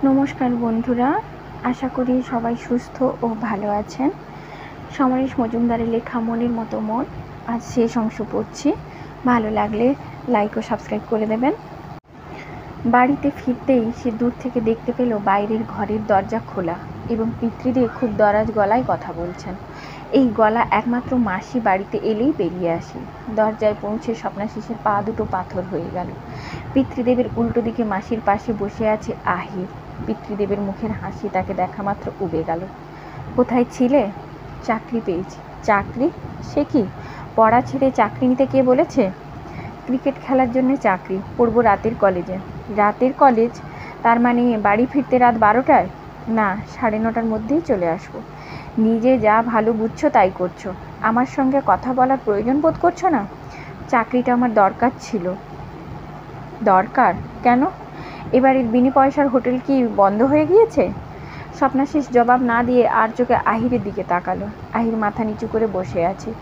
নমস্কার বন্ধুরা, আশা করি সবাই সুস্থ ও ভালো আছেন। সমরেশ মজুমদারের লেখা মনের মতো মন আজ শেষ অংশ পড়ছি। ভালো লাগলে লাইক ও সাবস্ক্রাইব করে দেবেন। বাড়িতে ফিরতেই সে দূর থেকে দেখতে পেল বাইরের ঘরের দরজা খোলা এবং পিতৃদেব খুব দরাজ গলায় কথা বলছেন। এই গলা একমাত্র মাসি বাড়িতে এলেই বেরিয়ে আসে। দরজায় পৌঁছে স্বপ্নাশিসের পা দুটো পাথর হয়ে গেল। পিতৃদেবের উল্টো দিকে মাসির পাশে বসে আছে আহির। পিতৃদেবের মুখের হাসি তাকে দেখা মাত্র উবে গেল। কোথায় ছিলে? চাকরি পেয়েছি। চাকরি? সে কি? পড়া ছেড়ে চাকরি নিতে কে বলেছে? ক্রিকেট খেলার জন্য চাকরি, পড়বো রাতের কলেজে। রাতের কলেজ? তার মানে বাড়ি ফিরতে রাত 12টায়? না, 9:30টার মধ্যেই চলে আসবো। নিজে যা ভালো বুঝছো তাই করছো, আমার সঙ্গে কথা বলার প্রয়োজন বোধ করছো না? চাকরিটা আমার দরকার ছিল। দরকার? কেন? এবারের বিনি পয়সার হোটেল কি বন্ধ হয়ে গিয়েছে? স্বপ্নাশিস জবাব না দিয়ে আর চোখে আহিরের দিকে তাকালো। আহির মাথা নিচু করে বসে আছে।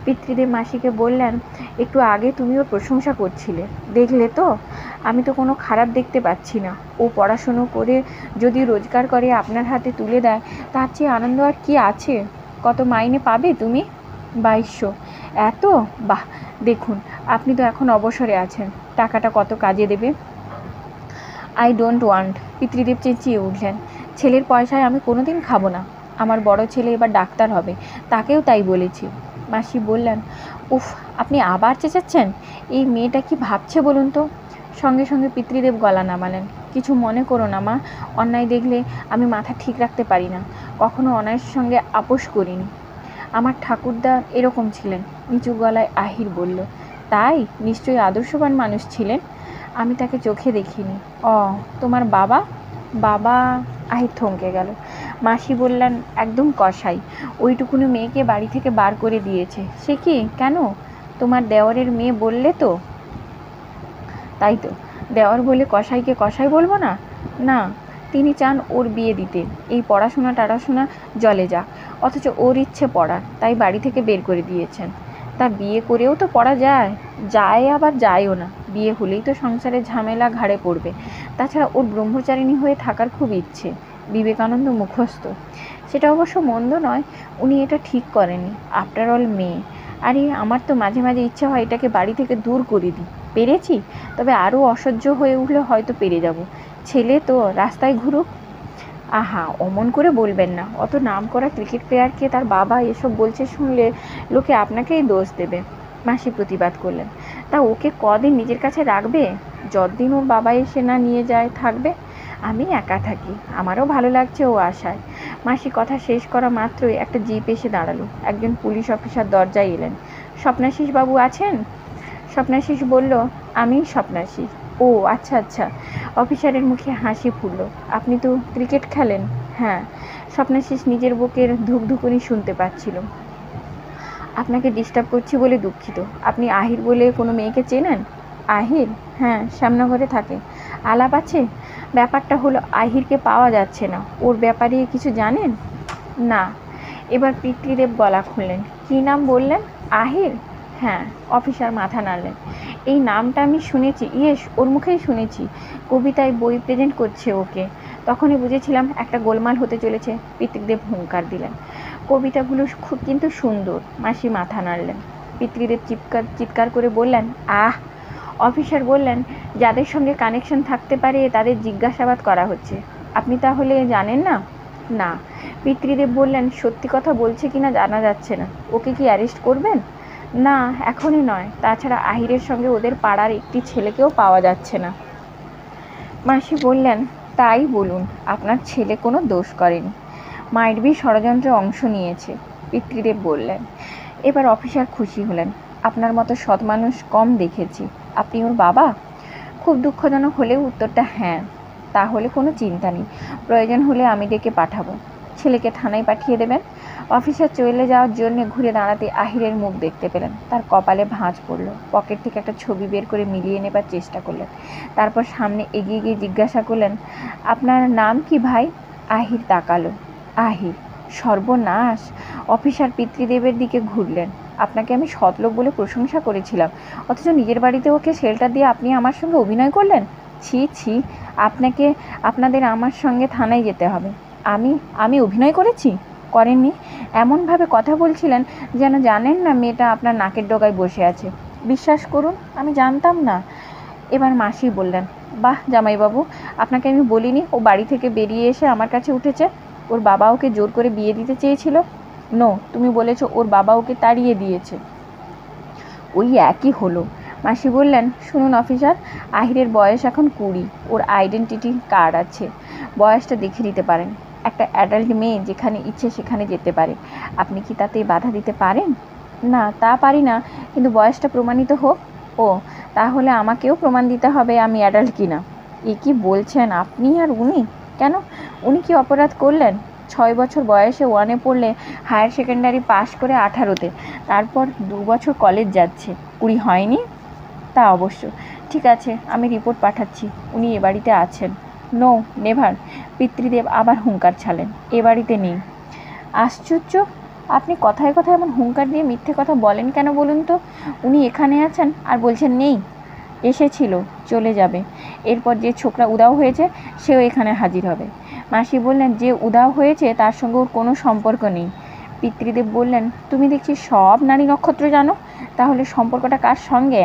পিতৃদেব মাসিকে বললেন, একটু আগে তুমি ওর প্রশংসা করছিলে, দেখলে তো? আমি তো কোনো খারাপ দেখতে পাচ্ছি না। ও পড়াশুনো করে যদি রোজগার করে আপনার হাতে তুলে দেয়, তার চেয়ে আনন্দ আর কি আছে? কত মাইনে পাবে তুমি? 2200। এত? বাহ! দেখুন, আপনি তো এখন অবসরে আছেন, টাকাটা কত কাজে দেবে? I don't want. পিতৃদেব চেঁচিয়ে উঠলেন, ছেলের পয়সায় আমি কোনোদিন খাবো না। আমার বড় ছেলে এবার ডাক্তার হবে, তাকেও তাই বলেছি। মাসি বললেন, উফ, আপনি আবার চেঁচাচ্ছেন? এই মেয়েটা কি ভাবছে বলুন তো? সঙ্গে সঙ্গে পিতৃদেব গলা নামালেন। কিছু মনে করো না মা, অন্যায় দেখলে আমি মাথা ঠিক রাখতে পারি না। কখনো অন্যায়ের সঙ্গে আপোষ করিনি। আমার ঠাকুরদা এরকম ছিলেন। নিচু গলায় আহির বলল, তাই? নিশ্চয়ই আদর্শবান মানুষ ছিলেন। আমি তাকে চোখে দেখিনি। ও, তোমার বাবা? বাবা? আহির থমকে গেল। মাসি বললেন, একদম কসাই। ওইটুকুনি মেয়েকে বাড়ি থেকে বার করে দিয়েছে। সে কি? কেন? তোমার দেওরের মেয়ে বললে তো। তাই তো, দেওর বলে কসাইকে কসাই বলবো না? না, তিনি চান ওর বিয়ে দিতে। এই পড়াশোনা টাড়াশোনা জলে যাক, অথচ ওর ইচ্ছে পড়ার, তাই বাড়ি থেকে বের করে দিয়েছেন। তা বিয়ে করেও তো পড়া যায়। যায় আবার যায়ও না। বিয়ে হলেই তো সংসারের ঝামেলা ঘাড়ে পড়বে। তাছাড়া ওর ব্রহ্মচারিণী হয়ে থাকার খুব ইচ্ছে। বিবেকানন্দ মুখস্থ। সেটা অবশ্য মন্দ নয়, উনি এটা ঠিক করেননি। আফটার অল মেয়ে। আরে আমার তো মাঝে মাঝে ইচ্ছে হয় এটাকে বাড়ি থেকে দূর করে দিই। পেরেছি, তবে আরও অসহ্য হয়ে উঠলে হয়তো পেরে যাব। ছেলে তো রাস্তায় ঘুরুক। আহা, অমন করে বলবেন না। অত নাম করা ক্রিকেট প্লেয়ারকে তার বাবা এসব বলছে শুনলে লোকে আপনাকেই দোষ দেবে। মাসি প্রতিবাদ করলেন, তা ওকে কদিন নিজের কাছে রাখবে? যতদিন ওর বাবা এসে না নিয়ে যায় থাকবে। আমি একা থাকি, আমারও ভালো লাগছে ও আশায়। মাসি কথা শেষ করা মাত্রই একটা জিপ এসে দাঁড়ালো। একজন পুলিশ অফিসার দরজায় এলেন। স্বপ্নাশিস বাবু আছেন? স্বপ্নাশিস বলল, আমি স্বপ্নাশিস। ও আচ্ছা আচ্ছা। অফিসারের মুখে হাসি ফুটল। আপনি তো ক্রিকেট খেলেন? হ্যাঁ। স্বপ্নাশিস নিজের বুকের ধুকধুকুনি শুনতে পাচ্ছিল। আপনাকে ডিস্টার্ব করছি বলে দুঃখিত। আপনি আহির বলে কোনো মেয়েকে চেনেন? আহির? হ্যাঁ, শ্যামনগরে থাকে। আলাপ আছে? ব্যাপারটা হলো আহিরকে পাওয়া যাচ্ছে না। ওর ব্যাপারে কিছু জানেন? না। এবার পিতৃদেব গলা খুললেন। কী নাম বললেন? আহির? হ্যাঁ। অফিসার মাথা নাড়লেন। এই নামটা আমি শুনেছি। ইয়েস, ওর মুখেই শুনেছি। কবিতায় বই প্রেজেন্ট করছে ওকে। তখনই বুঝেছিলাম একটা গোলমাল হতে চলেছে। পিতৃদেব হুঙ্কার দিলেন, কবিতাগুলো খুব কিন্তু সুন্দর। মাসি মাথা নাড়লেন। পিতৃদেব চিৎকার করে বললেন, আহ! অফিসার বললেন, যাদের সঙ্গে কানেকশন থাকতে পারে তাদের জিজ্ঞাসাবাদ করা হচ্ছে। আপনি তাহলে জানেন না? না। পিতৃদেব বললেন, সত্যি কথা বলছে কিনা জানা যাচ্ছে না। ওকে কি অ্যারেস্ট করবেন? না, এখনই নয়। তাছাড়া আহিরের সঙ্গে ওদের পাড়ার একটি ছেলেকেও পাওয়া যাচ্ছে না। মাসি বললেন, তাই বলুন, আপনার ছেলে কোনো দোষ করেনি। মাইটবি ষড়যন্ত্রে অংশ নিয়েছে। পিতৃদেব বললেন। এবার অফিসার খুশি হলেন। আপনার মতো সৎ মানুষ কম দেখেছি। আপনি ওর বাবা? খুব দুঃখজনক হলেও উত্তরটা হ্যাঁ। তাহলে কোনো চিন্তা নেই, প্রয়োজন হলে আমি ডেকে পাঠাবো। ছেলেকে থানায় পাঠিয়ে দেবেন। অফিসার চলে যাওয়ার জন্য ঘুরে দাঁড়াতে আহিরের মুখ দেখতে পেলেন। তার কপালে ভাঁজ পড়ল। পকেট থেকে একটা ছবি বের করে মিলিয়ে নেবার চেষ্টা করলেন। তারপর সামনে এগিয়ে গিয়ে জিজ্ঞাসা করলেন, আপনার নাম কি ভাই? আহির তাকালো। আহির? সর্বনাশ! অফিসার পিতৃদেবের দিকে ঘুরলেন। আপনাকে আমি সৎলোক বলে প্রশংসা করেছিলাম, অথচ নিজের বাড়িতে ওকে শেল্টার দিয়ে আপনি আমার সঙ্গে অভিনয় করলেন। ছি ছি, আপনাদের আমার সঙ্গে থানায় যেতে হবে। আমি আমি অভিনয় করেছি? করেননি। এমনভাবে কথা বলছিলেন যেন জানেন না মেয়েটা আপনার নাকের ডগায় বসে আছে। বিশ্বাস করুন, আমি জানতাম না। এবার মাসি বললেন, বাহ জামাইবাবু, আপনাকে আমি বলিনি ও বাড়ি থেকে বেরিয়ে এসে আমার কাছে উঠেছে? ওর বাবা ওকে জোর করে বিয়ে দিতে চেয়েছিল। নো, তুমি বলেছ ওর বাবা ওকে তাড়িয়ে দিয়েছে। ওই একই হলো। মাসি বললেন, শুনুন অফিসার, আহিরের বয়স এখন 20, ওর আইডেন্টিটি কার্ড আছে, বয়সটা দেখে নিতে পারেন। একটা অ্যাডাল্ট মেয়ে যেখানে ইচ্ছে সেখানে যেতে পারে, আপনি কি তাতে বাধা দিতে পারেন? না, তা পারি না, কিন্তু বয়সটা প্রমাণিত হোক। ও, তাহলে আমাকেও প্রমাণ দিতে হবে আমি অ্যাডাল্ট কিনা। এ কি বলছেন আপনি আর উনি? কেন, উনি কি অপরাধ করলেন? 6 বছর বয়সে 1-এ পড়লে হায়ার সেকেন্ডারি পাশ করে 18-তে, তারপর 2 বছর কলেজ যাচ্ছে, 20 হয়নি? তা অবশ্য। ঠিক আছে, আমি রিপোর্ট পাঠাচ্ছি, উনি এ বাড়িতে আছেন। No, never. পিতৃদেব আবার হুঙ্কার ছাড়লেন, এ বাড়িতে নেই। আশ্চর্য, আপনি কথায় কথায় এমন হুঙ্কার দিয়ে মিথ্যে কথা বলেন কেন বলুন তো? উনি এখানে আছেন আর বলছেন নেই? এসেছিল, চলে যাবে। এরপর যে ছোকরা উদাও হয়েছে সেও এখানে হাজির হবে। মাসি বললেন, যে উদাও হয়েছে তার সঙ্গে ওর কোনো সম্পর্ক নেই। পিতৃদেব বললেন, তুমি দেখছি সব নারী নক্ষত্র জানো, তাহলে সম্পর্কটা কার সঙ্গে?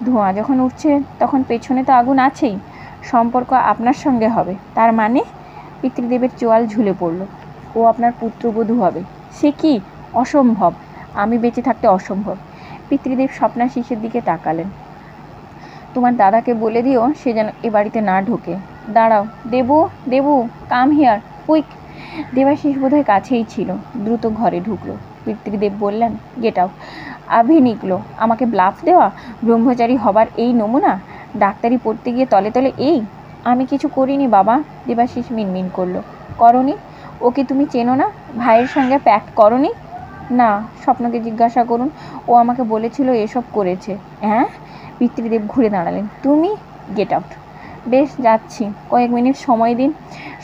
ধোঁয়া যখন উঠছে তখন পেছনে তো আগুন আছেই। সম্পর্ক আপনার সঙ্গে হবে, তার মানে? পিতৃদেবের চোয়াল ঝুলে পড়ল। ও আপনার পুত্রবধূ হবে। সে কি? অসম্ভব, আমি বেঁচে থাকতে অসম্ভব। পিতৃদেব স্বপ্নাশিসের দিকে তাকালেন। তোমার দাদাকে বলে দিও সে যেন এ বাড়িতে না ঢোকে। দাঁড়াও, Debu, Debu, come here, quick. Debashish বোধহয় কাছেই ছিল, দ্রুত ঘরে ঢুকলো। পিতৃদেব বললেন, গেট আউট। আভি নিকলো, আমাকে ব্লাফ দেওয়া, ব্রহ্মচারী হবার এই নমুনা, ডাক্তারি পড়তে গিয়ে তলে তলে এই। আমি কিছু করিনি বাবা। দেবাশিস মিনমিন করলো, করনি? ওকে তুমি চেনো না? ভাইয়ের সঙ্গে প্যাক্ট করনি? না, স্বপ্নকে জিজ্ঞাসা করুন, ও আমাকে বলেছিল এসব করেছে। হ্যাঁ? পিতৃদেব ঘুরে দাঁড়ালেন, তুমি? Get out. বেশ, যাচ্ছি, কয়েক মিনিট সময় দিন।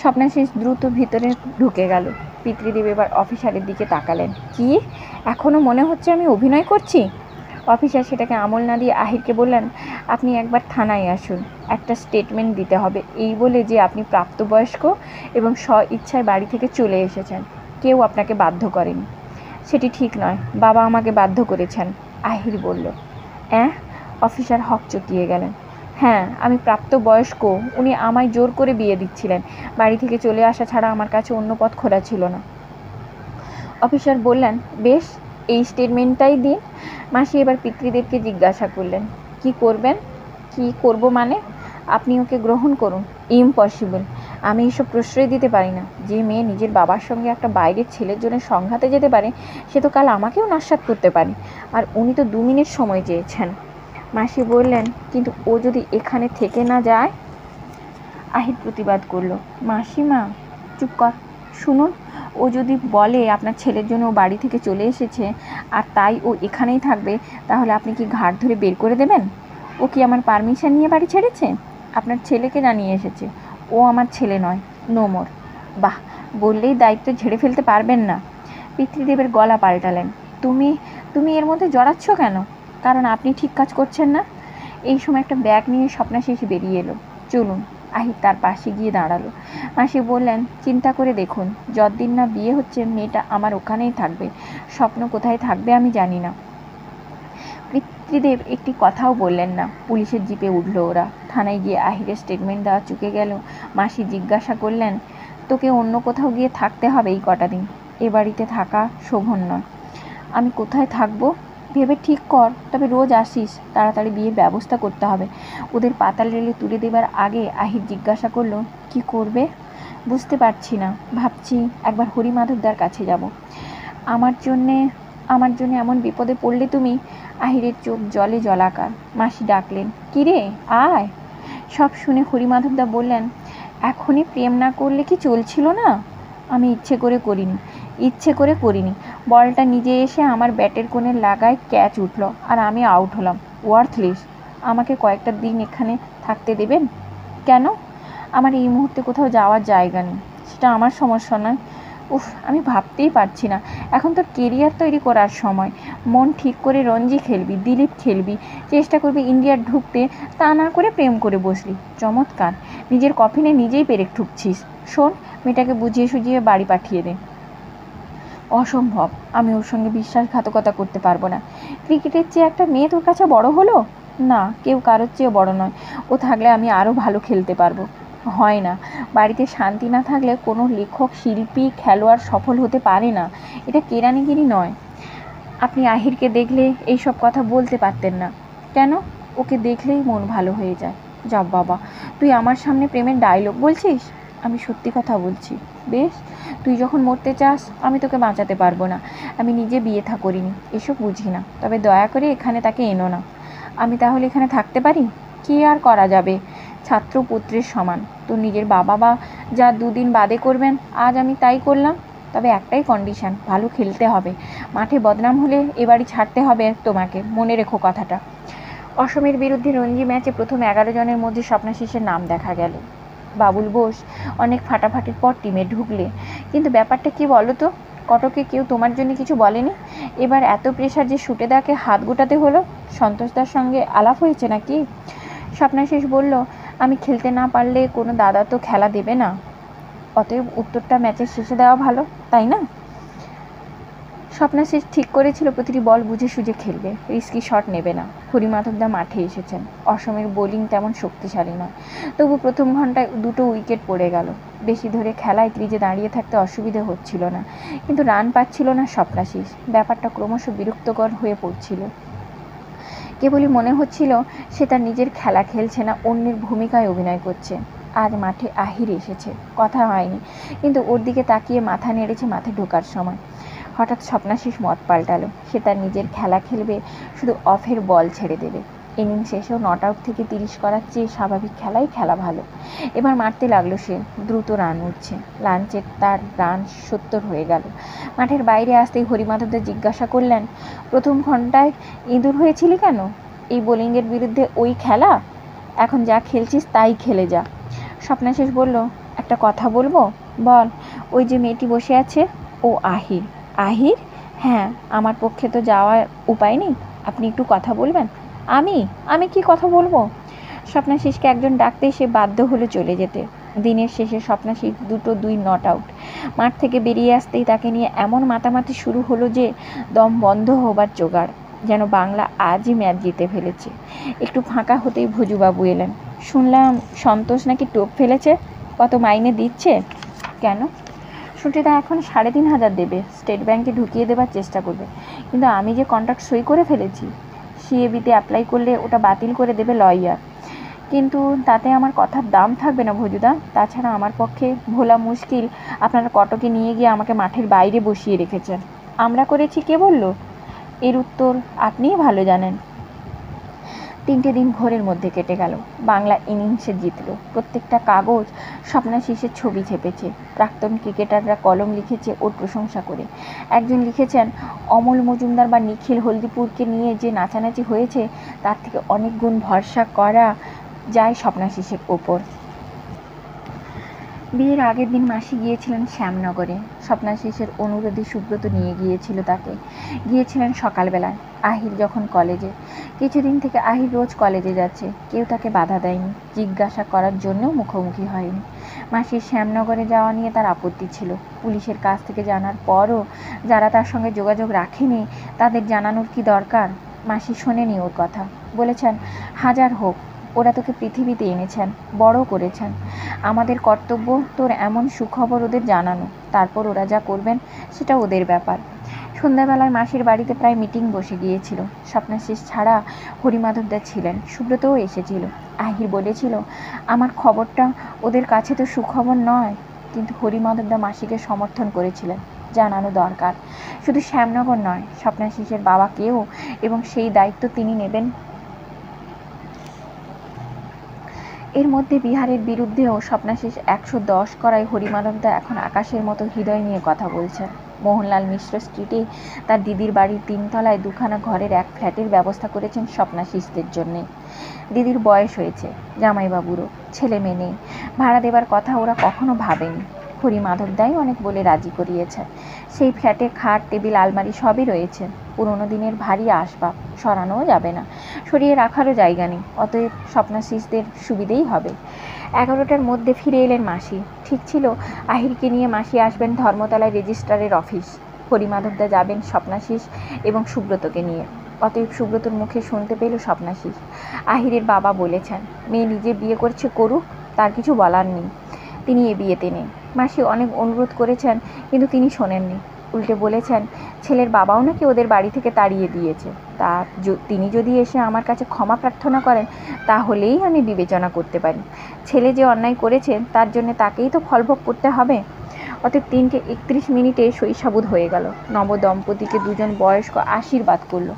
স্বপ্নাশিস দ্রুত ভিতরে ঢুকে গেল। পিতৃদেব এবার অফিসারের দিকে তাকালেন, কি এখনও মনে হচ্ছে আমি অভিনয় করছি? অফিসার সেটাকে আমল না দিয়ে আহিরকে বললেন, আপনি একবার থানায় আসুন, একটা স্টেটমেন্ট দিতে হবে, এই বলে যে আপনি প্রাপ্তবয়স্ক এবং স্ব ইচ্ছায় বাড়ি থেকে চলে এসেছেন, কেউ আপনাকে বাধ্য করেনি। সেটি ঠিক নয়, বাবা আমাকে বাধ্য করেছেন, আহির বলল। অফিসার হকচকিয়ে গেলেন। হ্যাঁ, আমি প্রাপ্তবয়স্ক, উনি আমায় জোর করে বিয়ে দিচ্ছিলেন, বাড়ি থেকে চলে আসা ছাড়া আমার কাছে অন্য পথ খোলা ছিল না। অফিসার বললেন, বেশ, এই স্টেটমেন্টটাই দিন। মাসি এবার পিতৃদেবকে জিজ্ঞাসা করলেন, কি করবেন? কি করব মানে? আপনি ওকে গ্রহণ করুন। ইম্পসিবল, আমি এসব প্রশ্রয় দিতে পারি না। যে মেয়ে নিজের বাবার সঙ্গে একটা বাইরের ছেলের জন্য সংঘাতে যেতে পারে, সে তো কাল আমাকেও নস্যাৎ করতে পারে, আর উনি তো 2 মিনিট সময় চেয়েছেন। মাসি বললেন, কিন্তু ও যদি এখানে থেকে না যায়? আহির প্রতিবাদ করল, মাসিমা চুপ কর, শুনুন, ও যদি বলে আপনার ছেলের জন্য ও বাড়ি থেকে চলে এসেছে আর তাই ও এখানেই থাকবে, তাহলে আপনি কি ঘাট ধরে বের করে দেবেন? ও কি আমার পারমিশন নিয়ে বাড়ি ছেড়েছে? আপনার ছেলেকে জানিয়ে এসেছে। ও আমার ছেলে নয়, নো মোর। বাহ, বললেই দায়িত্ব ঝেড়ে ফেলতে পারবেন না। পিতৃদেবের গলা পাল্টালেন, তুমি তুমি এর মধ্যে জড়াচ্ছ কেন? কারণ আপনি ঠিক কাজ করছেন না। এই সময় একটা ব্যাগ নিয়ে স্বপ্নাশিস বেরিয়ে এলো। চলুন। আহির তার পাশে গিয়ে দাঁড়ালো। মাসি বললেন, চিন্তা করে দেখুন, যতদিন না বিয়ে হচ্ছে মেয়েটা আমার ওখানেই থাকবে, স্বপ্ন কোথায় থাকবে আমি জানি না। পিতৃদেব একটি কথাও বললেন না। পুলিশের জিপে উঠল ওরা। থানায় গিয়ে আহিরের স্টেটমেন্ট দেওয়া চুকে গেল। মাসি জিজ্ঞাসা করলেন, তোকে অন্য কোথাও গিয়ে থাকতে হবে এই কটা দিন, এ বাড়িতে থাকা শোভন নয়। আমি কোথায় থাকবো ভেবে ঠিক কর, তবে রোজ আসিস, তাড়াতাড়ি বিয়ের ব্যবস্থা করতে হবে। ওদের পাতাল রেলে তুলে দেবার আগে আহির জিজ্ঞাসা করলো, কি করবে? বুঝতে পারছি না, ভাবছি একবার হরিমাধবদার কাছে যাব। আমার জন্যে এমন বিপদে পড়লে তুমি? আহিরের চোখ জলে জলাকার। মাসি ডাকলেন, কিরে আয়। সব শুনে হরিমাধবদা বললেন, এখনই প্রেম না করলে কি চলছিল না? আমি ইচ্ছে করে করিনি। বলটা নিজে এসে আমার ব্যাটের কোণে লাগায় ক্যাচ উঠল আর আমি আউট হলাম। ওয়ার্থলেস। আমাকে কয়েকটা দিন এখানে থাকতে দেবেন? কেন? আমার এই মুহূর্তে কোথাও যাওয়ার জায়গা নেই। সেটা আমার সমস্যা নয়। উফ, আমি ভাবতেই পারছি না। এখন তোর কেরিয়ার তৈরি করার সময়। মন ঠিক করে রঞ্জি খেলবি, দিলীপ খেলবি, চেষ্টা করবি ইন্ডিয়ার ঢুকতে, তা না করে প্রেম করে বসলি। চমৎকার, নিজের কফিনে নিজেই পেরেক ঠুকছিস। শোন, মেয়েটাকে বুঝিয়ে সুঝিয়ে বাড়ি পাঠিয়ে দে। অসম্ভব, আমি ওর সঙ্গে বিশ্বাসঘাতকতা করতে পারবো না। ক্রিকেটের চেয়ে একটা মেয়ে তোর কাছে বড় হলো? না, কেউ কারোর চেয়ে বড় নয়। ও থাকলে আমি আরও ভালো খেলতে পারবো। হয় না, বাড়িতে শান্তি না থাকলে কোনো লেখক, শিল্পী, খেলোয়াড় সফল হতে পারে না। এটা কেরানিগিরি নয়। আপনি আহিরকে দেখলে এইসব কথা বলতে পারতেন না কেন? ওকে দেখলেই মন ভালো হয়ে যায়। যা বাবা, তুই আমার সামনে প্রেমের ডায়লগ বলছিস? আমি সত্যি কথা বলছি। বেশ, তুই যখন মরতে চাস আমি তোকে বাঁচাতে পারবো না। আমি নিজে বিয়ে থা করিনি, এসব বুঝি না। তবে দয়া করে এখানে তাকে এনো না। আমি তাহলে এখানে থাকতে পারি? কী আর করা যাবে, ছাত্র পুত্রের সমান। তোর নিজের বাবা বা যা দুদিন বাদে করবেন, আজ আমি তাই করলাম। তবে একটাই কন্ডিশন, ভালো খেলতে হবে। মাঠে বদনাম হলে এ বাড়ি ছাড়তে হবে তোমাকে, মনে রেখো কথাটা। অসমের বিরুদ্ধে রঞ্জি ম্যাচে প্রথম 11 জনের মধ্যে স্বপ্নাশিসের নাম দেখা গেল। বাবুল বোস অনেক ফাটাফাটির পর টিমে ঢুকলে। কিন্তু ব্যাপারটা কি বলো তো, কটকে কেউ তোমার জন্য কিছু বলেনি? এবার এত প্রেশার যে সুটেদাকে হাত গোটাতে হলো। সন্তোষদার সঙ্গে আলাপ হয়েছে নাকি? স্বপ্নাশিস বলল, আমি খেলতে না পারলে কোনো দাদা তো খেলা দেবে না। অতএব উত্তরটা ম্যাচের শেষে দেওয়া ভালো, তাই না? স্বপ্নাশিস ঠিক করেছিল প্রতিটি বল বুঝে সুঝে খেলবে, রিস্কি শট নেবে না। হরিমাধবদা মাঠে এসেছেন। অসমের বোলিং তেমন শক্তিশালী নয়, তবু প্রথম ঘন্টায় 2টো উইকেট পড়ে গেল। বেশি ধরে খেলায় ক্রিজে দাঁড়িয়ে থাকতে অসুবিধে হচ্ছিল না, কিন্তু রান পাচ্ছিল না স্বপ্নাশিস। ব্যাপারটা ক্রমশ বিরক্তকর হয়ে পড়ছিল। কেবলই মনে হচ্ছিল সে তার নিজের খেলা খেলছে না, অন্যের ভূমিকায় অভিনয় করছে। আজ মাঠে আহির এসেছে, কথা হয়নি, কিন্তু ওর দিকে তাকিয়ে মাথা নেড়েছে মাঠে ঢোকার সময়। হঠাৎ স্বপ্নাশিস মত পাল্টালো। সে তার নিজের খেলা খেলবে, শুধু অফের বল ছেড়ে দেবে। ইনিংস শেষেও নট আউট থেকে 30 করার চেয়ে স্বাভাবিক খেলাই খেলা ভালো। এবার মারতে লাগলো সে, দ্রুত রান উঠছে। লাঞ্চের তার রান 70 হয়ে গেল। মাঠের বাইরে আসতেই হরিমাধবদা জিজ্ঞাসা করলেন, প্রথম ঘন্টায় ইঁদুর হয়েছিলি কেন? এই বোলিংয়ের বিরুদ্ধে ওই খেলা? এখন যা খেলছিস তাই খেলে যা। স্বপ্নাশিস বলল, একটা কথা বলবো? বল। ওই যে মেয়েটি বসে আছে, ও আহির। আহির? হ্যাঁ, আমার পক্ষে তো যাওয়ার উপায় নেই। আপনি একটু কথা বলবেন। আমি আমি কি কথা বলবো? স্বপ্নাশিসকে একজন ডাকতেই সে বাধ্য হলো চলে যেতে। দিনের শেষে স্বপ্নাশিস 2 নট আউট। মাঠ থেকে বেরিয়ে আসতেই তাকে নিয়ে এমন মাতামাতি শুরু হলো যে দম বন্ধ হবার জোগাড়। যেন বাংলা আজই ম্যাচ জিতে ফেলেছে। একটু ফাঁকা হতেই ভজুবাবু এলেন। শুনলাম সন্তোষ নাকি টোপ ফেলেছে, কত মাইনে দিচ্ছে? কেন? সুটিদা এখন 3,500 দেবে, স্টেট ব্যাংকে ঢুকিয়ে দেবার চেষ্টা করবে। কিন্তু আমি যে কন্ট্রাক্ট সই করে ফেলেছি। সিএবিতে অ্যাপ্লাই করলে ওটা বাতিল করে দেবে লয়ার। কিন্তু তাতে আমার কথার দাম থাকবে না ভজুদা। তাছাড়া আমার পক্ষে ভোলা মুশকিল। আপনারা কটকে নিয়ে গিয়ে আমাকে মাঠের বাইরে বসিয়ে রেখেছেন। আমরা করেছি কে বলল? এর উত্তর আপনিই ভালো জানেন। 3টে দিন ঘোরের মধ্যে কেটে গেল। বাংলা ইনিংসে জিতল। প্রত্যেকটা কাগজ স্বপ্নাশিসের ছবি ছেপেছে। প্রাক্তন ক্রিকেটাররা কলম লিখেছে ওর প্রশংসা করে। একজন লিখেছেন, অমল মজুমদার বা নিখিল হলদিপুরকে নিয়ে যে নাচানাচি হয়েছে তার থেকে অনেক গুণ ভরসা করা যায় স্বপ্নাশিসের ওপর। বিয়ের আগের দিন মাসি গিয়েছিলেন শ্যামনগরে। স্বপ্নাশিসের অনুরোধে সুব্রত নিয়ে গিয়েছিল তাকে। গিয়েছিলেন সকালবেলায়, আহির যখন কলেজে। কিছুদিন থেকে আহির রোজ কলেজে যাচ্ছে। কেউ তাকে বাধা দেয়নি, জিজ্ঞাসা করার জন্যও মুখোমুখি হয়নি। মাসির শ্যামনগরে যাওয়া নিয়ে তার আপত্তি ছিল। পুলিশের কাছ থেকে জানার পরও যারা তার সঙ্গে যোগাযোগ রাখেনি তাদের জানানোর কি দরকার? মাসি শোনেনি ওর কথা। বলেছেন, হাজার হোক, ওরা তোকে পৃথিবীতে এনেছেন, বড় করেছেন। আমাদের কর্তব্য তোর এমন সুখবর ওদের জানানো। তারপর ওরা যা করবেন সেটা ওদের ব্যাপার। সন্ধ্যাবেলায় মাসির বাড়িতে প্রায় মিটিং বসে গিয়েছিল। স্বপ্নাশিস ছাড়া হরিমাধবদা ছিলেন, সুব্রতও এসেছিল। আহির বলেছিল, আমার খবরটা ওদের কাছে তো সুখবর নয়। কিন্তু হরিমাধবদা মাসিকে সমর্থন করেছিলেন। জানানো দরকার। শুধু শ্যামনগর নয়, স্বপ্নাশিসের বাবাকেও, এবং সেই দায়িত্ব তিনি নেবেন। এর মধ্যে বিহারের বিরুদ্ধেও স্বপ্নাশিস 110 করায় হরিমাধবদা এখন আকাশের মতো হৃদয় নিয়ে কথা বলছেন। মোহনলাল মিশ্র স্ট্রিটে তার দিদির বাড়ির 3 তলায় 2খানা ঘরের এক ফ্ল্যাটের ব্যবস্থা করেছেন স্বপ্নাশিসদের জন্যে। দিদির বয়স হয়েছে, জামাইবাবুরও ছেলে মেয়ে নেই, ভাড়া দেবার কথা ওরা কখনো ভাবেনি। হরিমাধব দাই অনেক বলে রাজি করিয়েছে। সেই ফ্ল্যাটে খাট, টেবিল, আলমারি সবই রয়েছে। পুরোনো দিনের ভারী আসবাব, সরানোও যাবে না, সরিয়ে রাখারও জায়গা নেই। অতএব স্বপ্নাশিসদের সুবিধেই হবে। 11টার মধ্যে ফিরে এলেন মাসি। ঠিক ছিল আহিরকে নিয়ে মাসি আসবেন ধর্মতলায় রেজিস্ট্রারের অফিস। হরিমাধবদা যাবেন স্বপ্নাশিস এবং সুব্রতকে নিয়ে। অতএব সুব্রতর মুখে শুনতে পেল স্বপ্নাশিস। আহিরের বাবা বলেছেন, মেয়ে নিজে বিয়ে করছে, করুক, তার কিছু বলার নেই, তিনি এ বিয়েতে নেই। মাসি অনেক অনুরোধ করেছেন, কিন্তু তিনি শোনেননি। উল্টে বলেছেন, ছেলের বাবাও নাকি ওদের বাড়ি থেকে তাড়িয়ে দিয়েছে। তিনি যদি এসে আমার কাছে ক্ষমা প্রার্থনা করেন, তাহলেই আমি বিবেচনা করতে পারি। ছেলে যে অন্যায় করেছে তার জন্য তাকেই তো ফলভোগ করতে হবে। অতএব 3:31 শৈশাবুদ হয়ে গেল। নবদম্পতিকে দুজন বয়স্ক আশীর্বাদ করল,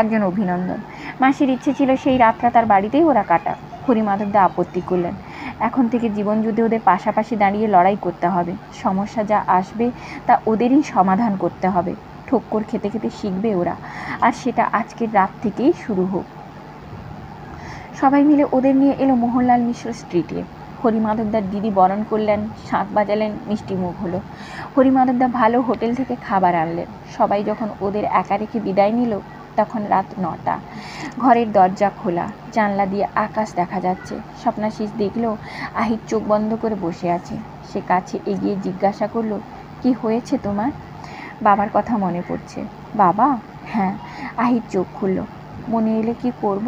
একজন অভিনন্দন। মাসির ইচ্ছে ছিল সেই রাতটা তার বাড়িতেই ওরা কাটা। হরিমাধবদা আপত্তি করলেন। এখন থেকে জীবনযুদ্ধে ওদের পাশাপাশি দাঁড়িয়ে লড়াই করতে হবে। সমস্যা যা আসবে তা ওদেরই সমাধান করতে হবে। ঠক্কর খেতে খেতে শিখবে ওরা, আর সেটা আজকের রাত থেকেই শুরু হোক। সবাই মিলে ওদের নিয়ে এলো মোহনলাল মিশ্র স্ট্রিটে। হরিমাধবদার দিদি বরণ করলেন, শাঁখ বাজালেন, মিষ্টি মুখ হলো। হরিমাধবদা ভালো হোটেল থেকে খাবার আনলেন। সবাই যখন ওদের একা রেখে বিদায় নিল, তখন রাত 9টা। ঘরের দরজা খোলা, জানলা দিয়ে আকাশ দেখা যাচ্ছে। স্বপ্নাশিস দেখল আহির চোখ বন্ধ করে বসে আছে। সে কাছে এগিয়ে জিজ্ঞাসা করলো, কি হয়েছে তোমার? বাবার কথা মনে পড়ছে। বাবা? হ্যাঁ। আহির চোখ খুলল। মনে এলে কি করব?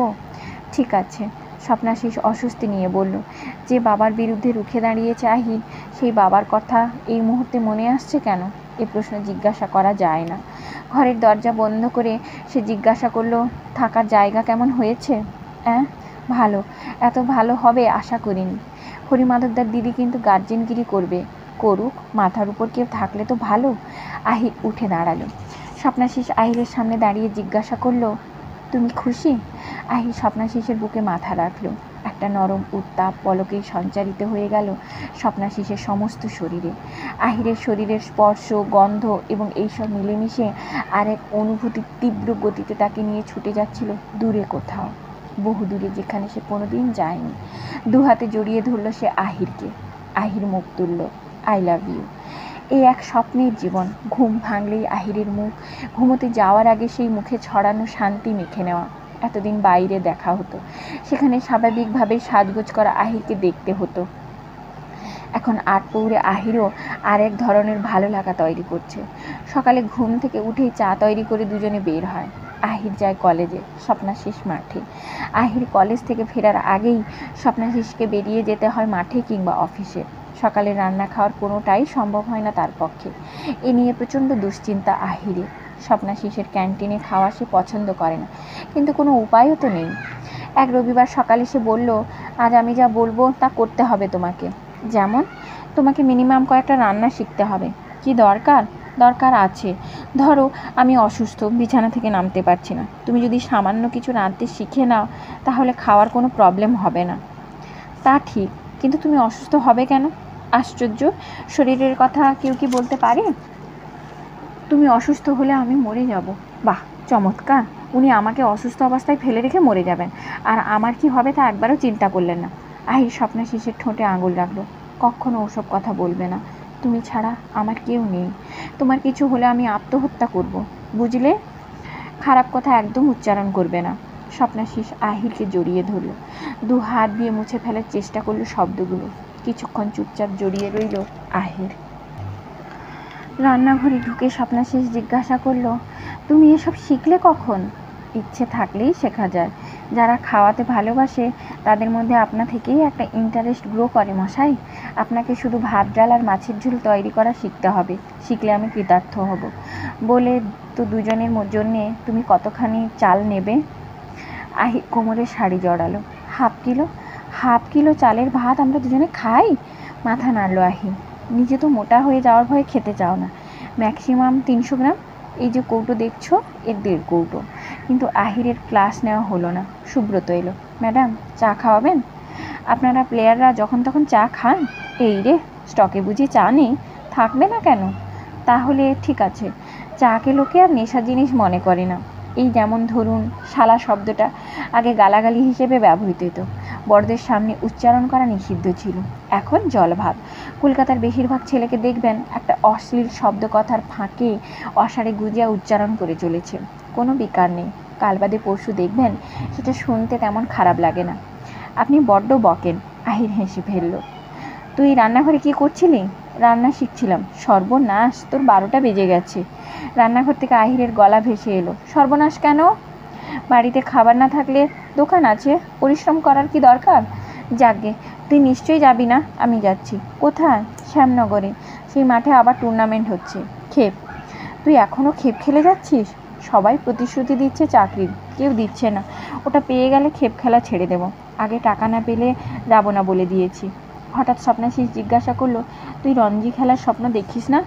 ঠিক আছে। স্বপ্নাশিস অস্বস্তি নিয়ে বলল, যে বাবার বিরুদ্ধে রুখে দাঁড়িয়েছে আহির, সেই বাবার কথা এই মুহূর্তে মনে আসছে কেন? এ প্রশ্ন জিজ্ঞাসা করা যায় না। ঘরের দরজা বন্ধ করে সে জিজ্ঞাসা করলো, থাকার জায়গা কেমন হয়েছে? ভালো। এত ভালো হবে আশা করিনি। হরিমাধবদার দিদি কিন্তু গার্জেনগিরি করবে। করুক, মাথার উপর কেউ থাকলে তো ভালো। আহির উঠে দাঁড়ালো। স্বপ্নাশিস আহিরের সামনে দাঁড়িয়ে জিজ্ঞাসা করলো, তুমি খুশি? আহির স্বপ্নাশিসের বুকে মাথা রাখলো। একটা নরম উত্তাপ পলকেই সঞ্চারিত হয়ে গেল স্বপ্নাশিসের সমস্ত শরীরে। আহিরের শরীরের স্পর্শ, গন্ধ এবং এইসব মিলেমিশে আর এক অনুভূতি তীব্র গতিতে তাকে নিয়ে ছুটে যাচ্ছিল দূরে কোথাও, বহু দূরে, যেখানে সে কোনোদিন যায়নি। দু হাতে জড়িয়ে ধরল সে আহিরকে। আহির মুখ তুলল, আই লাভ ইউ। এই এক স্বপ্নের জীবন। ঘুম ভাঙলেই আহিরের মুখ, ঘুমোতে যাওয়ার আগে সেই মুখে ছড়ানো শান্তি মেখে নেওয়া। এতদিন বাইরে দেখা হতো, সেখানে স্বাভাবিকভাবে সাজগোজ করা আহিরকে দেখতে হতো। এখন আট পৌরে আহিরও আর এক ধরনের ভালো লাগা তৈরি করছে। সকালে ঘুম থেকে উঠেই চা তৈরি করে দুজনে বের হয়। আহির যায় কলেজে, স্বপ্নাশিস মাঠে। আহির কলেজ থেকে ফেরার আগেই স্বপ্নাশিসকে বেরিয়ে যেতে হয় মাঠে কিংবা অফিসে। সকালে রান্না খাওয়ার কোনোটাই সম্ভব হয় না তার পক্ষে। এ নিয়ে প্রচণ্ড দুশ্চিন্তা আহিরের। স্বপ্নাশিসের ক্যান্টিনে খাওয়া সে পছন্দ করে না, কিন্তু কোনো উপায়ও তো নেই। এক রবিবার সকালে সে বলল, আজ আমি যা বলবো তা করতে হবে তোমাকে। যেমন? তোমাকে মিনিমাম কয়েকটা রান্না শিখতে হবে। কি দরকার? দরকার আছে। ধরো আমি অসুস্থ, বিছানা থেকে নামতে পারছি না। তুমি যদি সামান্য কিছু রাঁধতে শিখে নাও, তাহলে খাওয়ার কোনো প্রবলেম হবে না। তা ঠিক, কিন্তু তুমি অসুস্থ হবে কেন? আশ্চর্য, শরীরের কথা কেউ কি বলতে পারে? তুমি অসুস্থ হলে আমি মরে যাব। বাহ, চমৎকার! উনি আমাকে অসুস্থ অবস্থায় ফেলে রেখে মরে যাবেন, আর আমার কি হবে তা একবারও চিন্তা করলেন না। আহির স্বপ্নাশিসের ঠোঁটে আঙুল রাখলো। কখনো ওসব কথা বলবে না। তুমি ছাড়া আমার কেউ নেই। তোমার কিছু হলে আমি আত্মহত্যা করব, বুঝলে? খারাপ কথা একদম উচ্চারণ করবে না। স্বপ্নাশিস আহিরকে জড়িয়ে ধরল, দু হাত দিয়ে মুছে ফেলার চেষ্টা করলো শব্দগুলো। কিছুক্ষণ চুপচাপ জড়িয়ে রইল আহির। রান্নাঘরে ঢুকে স্বপ্নাশিস জিজ্ঞাসা করলো, তুমি এসব শিখলে কখন? ইচ্ছে থাকলেই শেখা যায়। যারা খাওয়াতে ভালোবাসে তাদের মধ্যে আপনা থেকেই একটা ইন্টারেস্ট গ্রো করে মশাই। আপনাকে শুধু ভাত ডাল আর মাছের ঝোল তৈরি করা শিখতে হবে, শিখলে আমি কৃতার্থ হব। বলে তো দুজনের জন্যে তুমি কতখানি চাল নেবে? আহির কোমরে শাড়ি জড়ালো। হাফ কিলো চালের ভাত আমরা দুজনে খাই? মাথা নাড়ল আহির। নিজে তো মোটা হয়ে যাওয়ার ভয়ে খেতে চাও না। ম্যাক্সিমাম 300 গ্রাম। এই যে কৌটো দেখছো, এর 1.5 কৌটো। কিন্তু আহিরের ক্লাস নেওয়া হলো না। সুব্রত এলো। ম্যাডাম, চা খাওয়াবেন? আপনারা প্লেয়াররা যখন তখন চা খান? এই রে, স্টকে বুঝি চা নেই? থাকবে না কেন? তাহলে ঠিক আছে। চাকে লোকে আর নেশা জিনিস মনে করে না। এই যেমন ধরুন, শালা শব্দটা আগে গালাগালি হিসেবে ব্যবহৃত হতো, বড়দের সামনে উচ্চারণ করা নিষিদ্ধ ছিল। এখন জলভাত। কলকাতার বেশিরভাগ ছেলেকে দেখবেন একটা অশ্লীল শব্দ কথার ফাঁকে অসারে গুজিয়া উচ্চারণ করে চলেছে, কোনো বিকার নেই। কাল বাদে পরশু দেখবেন সেটা শুনতে তেমন খারাপ লাগে না। আপনি বড্ড বকেন। আহির হেসে ফেলল। তুই রান্নাঘরে কি করছিলি? রান্না শিখছিলাম। সর্বনাশ, তোর 12টা বেজে গেছে। রান্নাঘর থেকে আহিরের গলা ভেসে এলো। সর্বনাশ কেন? বাড়িতে খাবার না থাকলে দোকান আছে, পরিশ্রম করার কি দরকার? যাকগে, তুই নিশ্চয়ই যাবি না? আমি যাচ্ছি। কোথায়? শ্যামনগরে। সেই মাঠে আবার টুর্নামেন্ট হচ্ছে। খেপ। তুই এখনও খেপ খেলে যাচ্ছিস? সবাই প্রতিশ্রুতি দিচ্ছে চাকরির, কেউ দিচ্ছে না। ওটা পেয়ে গেলে খেপ খেলা ছেড়ে দেব। আগে টাকা না পেলে যাব না বলে দিয়েছি। হঠাৎ স্বপ্নাশিস জিজ্ঞাসা করলো, তুই রঞ্জি খেলার স্বপ্ন দেখিস না?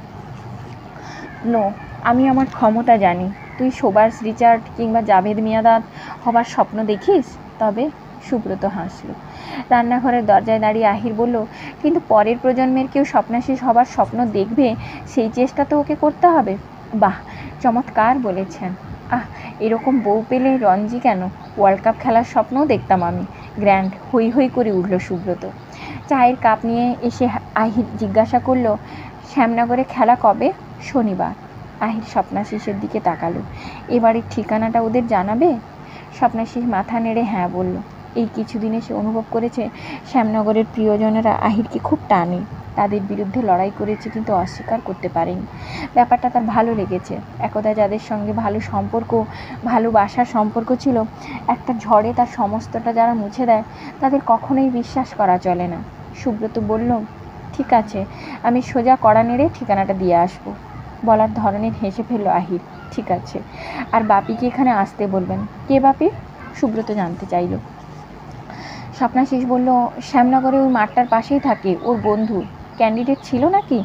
নো, আমি আমার ক্ষমতা জানি। তুই সোবার্স রিচার্ড কিংবা জাভেদ মিয়াঁদাদ হবার স্বপ্ন দেখিস? তবে? সুব্রত হাসল। রান্নাঘরের দরজায় দাঁড়িয়ে আহির বলল, কিন্তু পরের প্রজন্মের কেউ স্বপ্নাশিস হবার স্বপ্ন দেখবে, সেই চেষ্টা তো ওকে করতে হবে। বাহ, চমৎকার বলেছেন। এরকম বউ পেলে রঞ্জি কেন, ওয়ার্ল্ড কাপ খেলার স্বপ্নও দেখতাম আমি। গ্র্যান্ড। হই হই করে উঠল সুব্রত। চায়ের কাপ নিয়ে এসে আহির জিজ্ঞাসা করলো, শ্যামনগরে খেলা কবে? শনিবার। আহির স্বপ্নাশিসের দিকে তাকালো। এবারের ঠিকানাটা ওদের জানাবে? স্বপ্নাশিস মাথা নেড়ে হ্যাঁ বলল। এই কিছুদিনে সে অনুভব করেছে শ্যামনগরের প্রিয়জনেরা আহিরকে খুব টানে। তাদের বিরুদ্ধে লড়াই করেছে, কিন্তু অস্বীকার করতে পারেনি। ব্যাপারটা তার ভালো লেগেছে। একদা যাদের সঙ্গে ভালো সম্পর্ক, ভালোবাসার সম্পর্ক ছিল, একটা ঝড়ে তার সমস্তটা যারা মুছে দেয়, তাদের কখনোই বিশ্বাস করা চলে না। সুব্রত বলল, ঠিক আছে, আমি সোজা কড়া নেড়ে ঠিকানাটা দিয়ে আসবো। বলার ধরনের হেসে ফেলল আহির। ঠিক আছে। আর বাপিকে এখানে আসতে বলবেন। কে বাপি? সুব্রত জানতে চাইল। স্বপ্নাশিস বলল, শ্যামনগরে ওই মাঠটার পাশেই থাকে, ওর বন্ধু। ক্যান্ডিডেট ছিল নাকি?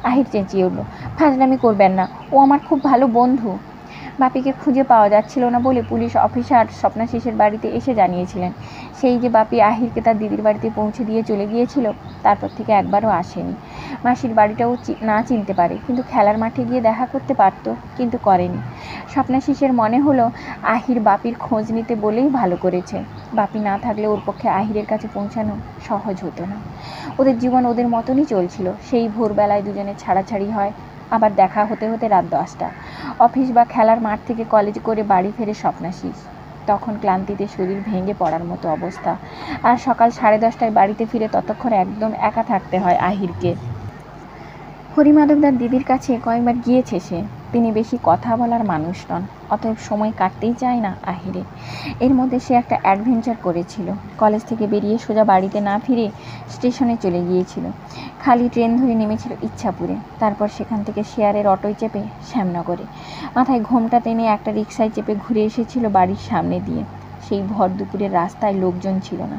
আহির চেঁচিয়ে উঠল, ফাজলামি করবেন না, ও আমার খুব ভালো বন্ধু। বাপিকে খুঁজে পাওয়া যাচ্ছিল না বলে পুলিশ অফিসার স্বপ্নাশিসের বাড়িতে এসে জানিয়েছিলেন। সেই যে বাপি আহিরকে তার দিদির বাড়িতে পৌঁছে দিয়ে চলে গিয়েছিল, তারপর থেকে একবারও আসেনি। মাসির বাড়িটাও না চিনতে পারে, কিন্তু খেলার মাঠে গিয়ে দেখা করতে পারত, কিন্তু করেনি। স্বপ্নাশিসের মনে হলো আহির বাপির খোঁজ নিতে বলেই ভালো করেছে। বাপি না থাকলে ওর পক্ষে আহিরের কাছে পৌঁছানো সহজ হতো না। ওদের জীবন ওদের মতনই চলছিল। সেই ভোরবেলায় দুজনে ছাড়াছাড়ি হয়, আবার দেখা হতে হতে রাত 10টা। অফিস বা খেলার মাঠ থেকে কলেজ করে বাড়ি ফেরে স্বপ্নাশিস। তখন ক্লান্তিতে শরীর ভেঙে পড়ার মতো অবস্থা। আর সকাল 10:30টায় বাড়িতে ফিরে ততক্ষণ একদম একা থাকতে হয় আহিরকে। হরিমাধবদার দিদির কাছে কয়েকবার গিয়েছে সে। তিনি বেশি কথা বলার মানুষ নন, অতএব সময় কাটতেই চায় না আহিরে। এর মধ্যে সে একটা অ্যাডভেঞ্চার করেছিল। কলেজ থেকে বেরিয়ে সোজা বাড়িতে না ফিরে স্টেশনে চলে গিয়েছিল। খালি ট্রেন ধরে নেমেছিল ইচ্ছাপুরে। তারপর সেখান থেকে শেয়ারের অটোয় চেপে শ্যামনগরে। মাথায় ঘোমটা টেনে একটা রিকশায় চেপে ঘুরে এসেছিল বাড়ির সামনে দিয়ে। সেই ভর দুপুরের রাস্তায় লোকজন ছিল না।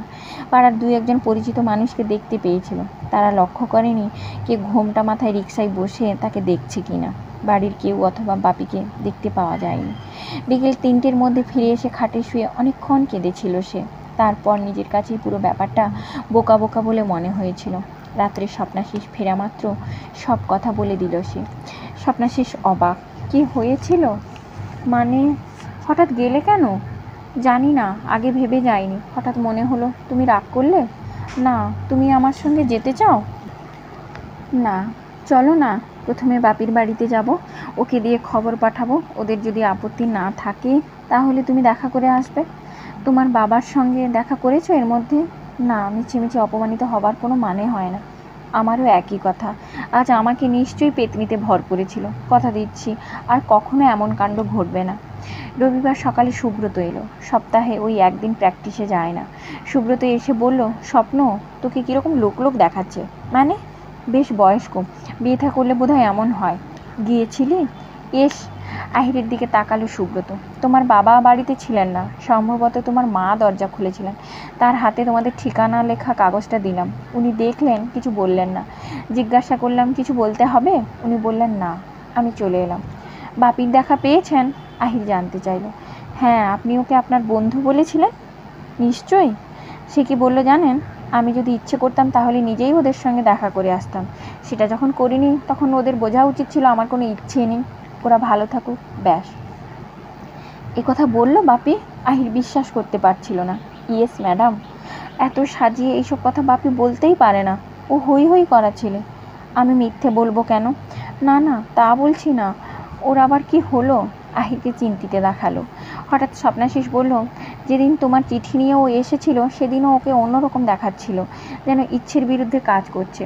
পাড়ার 2-1 পরিচিত মানুষকে দেখতে পেয়েছিল। তারা লক্ষ্য করেনি কে ঘোমটা মাথায় রিকশায় বসে তাকে দেখছে কিনা। বাড়ির কেউ অথবা বাপিকে দেখতে পাওয়া যায়নি। বিকেল 3টের মধ্যে ফিরে এসে খাটে শুয়ে অনেকক্ষণ কেঁদেছিল সে। তারপর নিজের কাছেই পুরো ব্যাপারটা বোকা বোকা বলে মনে হয়েছিল। রাত্রে স্বপ্নাশিস ফেরা মাত্র সব কথা বলে দিল সে। স্বপ্নাশিস অবাক। কি হয়েছিল? মানে, হঠাৎ গেলে কেন? জানি না, আগে ভেবে যাইনি। হঠাৎ মনে হলো। তুমি রাগ করলে? না। তুমি আমার সঙ্গে যেতে চাও? না। চলো না, প্রথমে বাপির বাড়িতে যাব, ওকে দিয়ে খবর পাঠাবো। ওদের যদি আপত্তি না থাকে তাহলে তুমি দেখা করে আসবে। তোমার বাবার সঙ্গে দেখা করেছো এর মধ্যে? না, মিছিমিছি অপমানিত হবার কোনো মানে হয় না। আমারও একই কথা। আজ আমাকে নিশ্চয়ই পেতনিতে ভর করেছিল। কথা দিচ্ছি আর কখনো এমন কাণ্ড ঘটবে না। রবিবার সকালে সুব্রত এলো। সপ্তাহে ওই একদিন প্র্যাকটিসে যায় না। সুব্রত এসে বলল, স্বপ্ন, তোকে কীরকম লোক লোক দেখাচ্ছে? মানে? বেশ বয়স্ক, বিয়ে থা করলে বোধহয় এমন হয়। গিয়েছিলি? এস। আহিরের দিকে তাকালো সুব্রত। তোমার বাবা বাড়িতে ছিলেন না, সম্ভবত তোমার মা দরজা খুলেছিলেন। তার হাতে তোমাদের ঠিকানা লেখা কাগজটা দিলাম। উনি দেখলেন, কিছু বললেন না। জিজ্ঞাসা করলাম, কিছু বলতে হবে? উনি বললেন না। আমি চলে এলাম। বাপির দেখা পেয়েছেন? আহির জানতে চাইল। হ্যাঁ, আপনি ওকে আপনার বন্ধু বলেছিলেন? নিশ্চয়ই। সে কি বলল জানেন? আমি যদি ইচ্ছে করতাম তাহলে নিজেই ওদের সঙ্গে দেখা করে আসতাম। সেটা যখন করিনি তখন ওদের বোঝা উচিত ছিল আমার কোনো ইচ্ছে নেই, ওরা ভালো থাকুক, ব্যাস। এ কথা বলল বাপি? আহির বিশ্বাস করতে পারছিল না। Yes madam. এত সাজিয়ে এইসব কথা বাপি বলতেই পারে না। ও হই হই করা ছেলে। আমি মিথ্যে বলবো কেন? না না, তা বলছি না। ওর আবার কি হলো? আহিরকে চিন্তিতে দেখালো। হঠাৎ স্বপ্নাশিস বলল, যেদিন তোমার চিঠি নিয়ে ও এসেছিল সেদিনও ওকে অন্যরকম দেখাচ্ছিল, যেন ইচ্ছের বিরুদ্ধে কাজ করছে।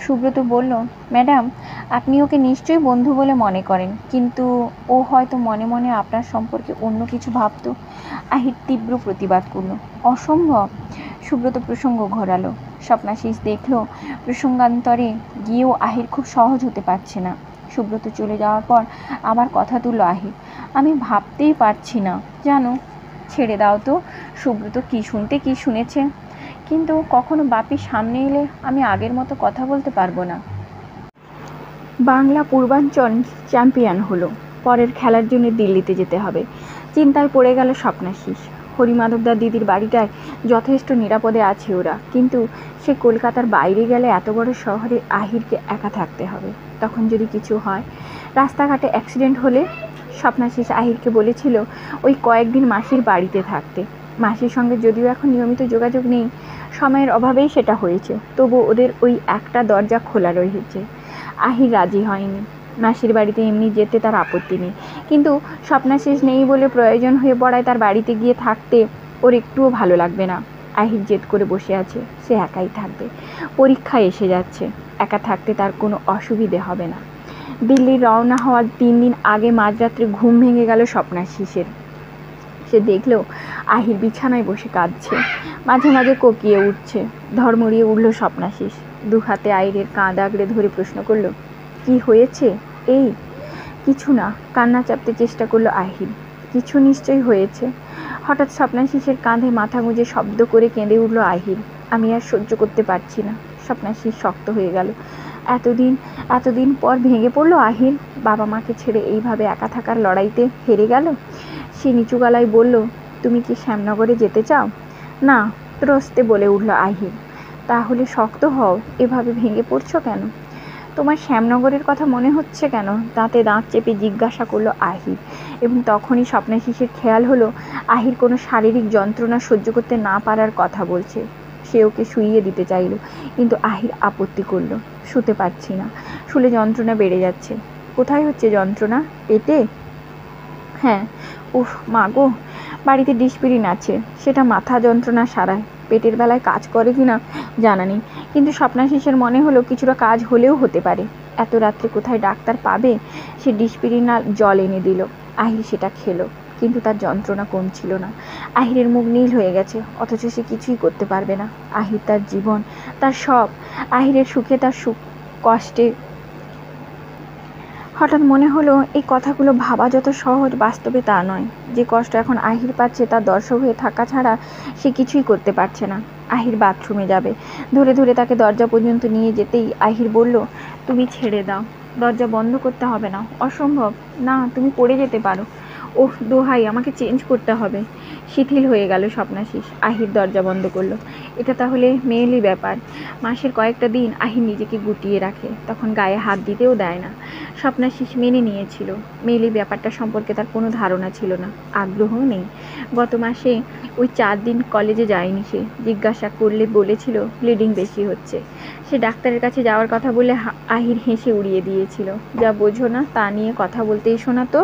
সুব্রত বলল, ম্যাডাম, আপনি ওকে নিশ্চয়ই বন্ধু বলে মনে করেন, কিন্তু ও হয়তো মনে মনে আপনার সম্পর্কে অন্য কিছু ভাবত। আহির তীব্র প্রতিবাদ করল, অসম্ভব। সুব্রত প্রসঙ্গ ঘোরালো। স্বপ্নাশিস দেখল প্রসঙ্গান্তরে গিয়েও আহির খুব সহজ হতে পারছে না। সুব্রত চলে যাওয়ার পর আবার কথা তুলল আহির, আমি ভাবতেই পারছি না জানো। ছেড়ে দাও তো। সুব্রত কি শুনতে কি শুনেছে, কিন্তু কখনো বাপির সামনে এলে আমি আগের মতো কথা বলতে পারবো না। বাংলা পূর্বাঞ্চল চ্যাম্পিয়ন হলো, পরের খেলার জন্য দিল্লিতে যেতে হবে। চিন্তায় পড়ে গেল স্বপ্নাশিস। হরিমাধবদার দিদির বাড়িটায় যথেষ্ট নিরাপদে আছে ওরা, কিন্তু সে কলকাতার বাইরে গেলে এত বড় শহরে আহিরকে একা থাকতে হবে। তখন যদি কিছু হয়, রাস্তাঘাটে অ্যাক্সিডেন্ট হলে। স্বপ্নাশিস আহিরকে বলেছিল ওই কয়েকদিন মাসির বাড়িতে থাকতে। মাসির সঙ্গে যদিও এখন নিয়মিত যোগাযোগ নেই, সময়ের অভাবেই সেটা হয়েছে, তবু ওদের ওই একটা দরজা খোলা রয়েছে। আহির রাজি হয়নি। মাসির বাড়িতে এমনি যেতে তার আপত্তি নেই, কিন্তু স্বপ্নাশিস নেই বলে প্রয়োজন হয়ে পড়ায় তার বাড়িতে গিয়ে থাকতে ওর একটুও ভালো লাগবে না। আহির জেদ করে বসে আছে, সে একাই থাকবে। পরীক্ষা এসে যাচ্ছে, একা থাকতে তার কোনো অসুবিধে হবে না। দিল্লির রওনা হওয়ার 3 দিন আগে মাঝরাত্রে ঘুম ভেঙে গেল স্বপ্নাশিসের। সে দেখল আহির বিছানায় বসে কাঁদছে, মাঝে মাঝে কোকিয়ে উঠছে। ধর্মড়িয়ে উঠল স্বপ্নাশিস। 2 হাতে আহিরের কাঁধ আগড়ে ধরে প্রশ্ন করল, কি হয়েছে? এই কিছু না। কান্না চাপতে চেষ্টা করলো আহির। কিছু নিশ্চয়ই হয়েছে। হঠাৎ স্বপ্নাশিসের কাঁধে মাথা গুঁজে শব্দ করে কেঁদে উঠল আহির। আমি আর সহ্য করতে পারছি না। স্বপ্নাশিস শক্ত হয়ে গেল। এতদিন পর ভেঙে পড়ল আহির। বাবা মাকে ছেড়ে এইভাবে একা থাকার লড়াইতে হেরে গেল। সে নিচু গলায় বলল, তুমি কি শ্যামনগরে যেতে চাও? না, ত্রস্তে বলে উঠল আহির। তাহলে শক্ত হও, এভাবে ভেঙে পড়ছো কেন? তোমার শ্যামনগরের কথা মনে হচ্ছে কেন? দাঁতে দাঁত চেপে জিজ্ঞাসা করলো আহির। এবং তখনই স্বপ্নাশিসের খেয়াল হলো আহির কোনো শারীরিক যন্ত্রণা সহ্য করতে না পারার কথা বলছে। সে ওকে শুইয়ে দিতে চাইল, কিন্তু আহির আপত্তি করলো, শুতে পারছি না, শুলে যন্ত্রণা বেড়ে যাচ্ছে। কোথায় হচ্ছে যন্ত্রণা? পেটে? হ্যাঁ। উফ মা গো, বাড়িতে ডিসপিরিন আছে, সেটা মাথা যন্ত্রণা সারায়। পেটের বেলায় কাজ করে কিনা জানা নেই, কিন্তু স্বপ্নাশিসের মনে হলো কিছুটা কাজ হলেও হতে পারে। এত রাত্রে কোথায় ডাক্তার পাবে? সে ডিসপিরিন আর জল এনে দিল। আহির সেটা খেলো, কিন্তু তার যন্ত্রণা কমছিল না। আহিরের মুখ নীল হয়ে গেছে, অথচ সে কিছুই করতে পারবে না। আহির তার জীবন, তার সব। আহিরের সুখে তার সুখ, কষ্টে। হঠাৎ মনে হলো এই কথাগুলো ভাবা যত সহজ, বাস্তবে তা নয়। যে কষ্ট এখন আহির পাচ্ছে তার দর্শক হয়ে থাকা ছাড়া সে কিছুই করতে পারছে না। আহির বাথরুমে যাবে, ধরে ধরে তাকে দরজা পর্যন্ত নিয়ে যেতেই আহির বলল, তুমি ছেড়ে দাও, দরজা বন্ধ করতে হবে না। অসম্ভব। না, তুমি পড়ে যেতে পারো। ওহ দোহাই, আমাকে চেঞ্জ করতে হবে। শিথিল হয়ে গেল স্বপ্নাশিস। আহির দরজা বন্ধ করলো। এটা তাহলে মেয়েলি ব্যাপার। মাসের কয়েকটা দিন আহির নিজেকে গুটিয়ে রাখে, তখন গায়ে হাত দিতেও দেয় না। স্বপ্নাশিস মেনে নিয়েছিল। মেয়েলি ব্যাপারটা সম্পর্কে তার কোনো ধারণা ছিল না, আগ্রহও নেই। গত মাসে ওই 4 দিন কলেজে যায়নি সে। জিজ্ঞাসা করলে বলেছিল ব্লিডিং বেশি হচ্ছে। সে ডাক্তারের কাছে যাওয়ার কথা বলে আহির হেসে উড়িয়ে দিয়েছিল, যা বোঝো না তা নিয়ে কথা বলতেই শোনা তো।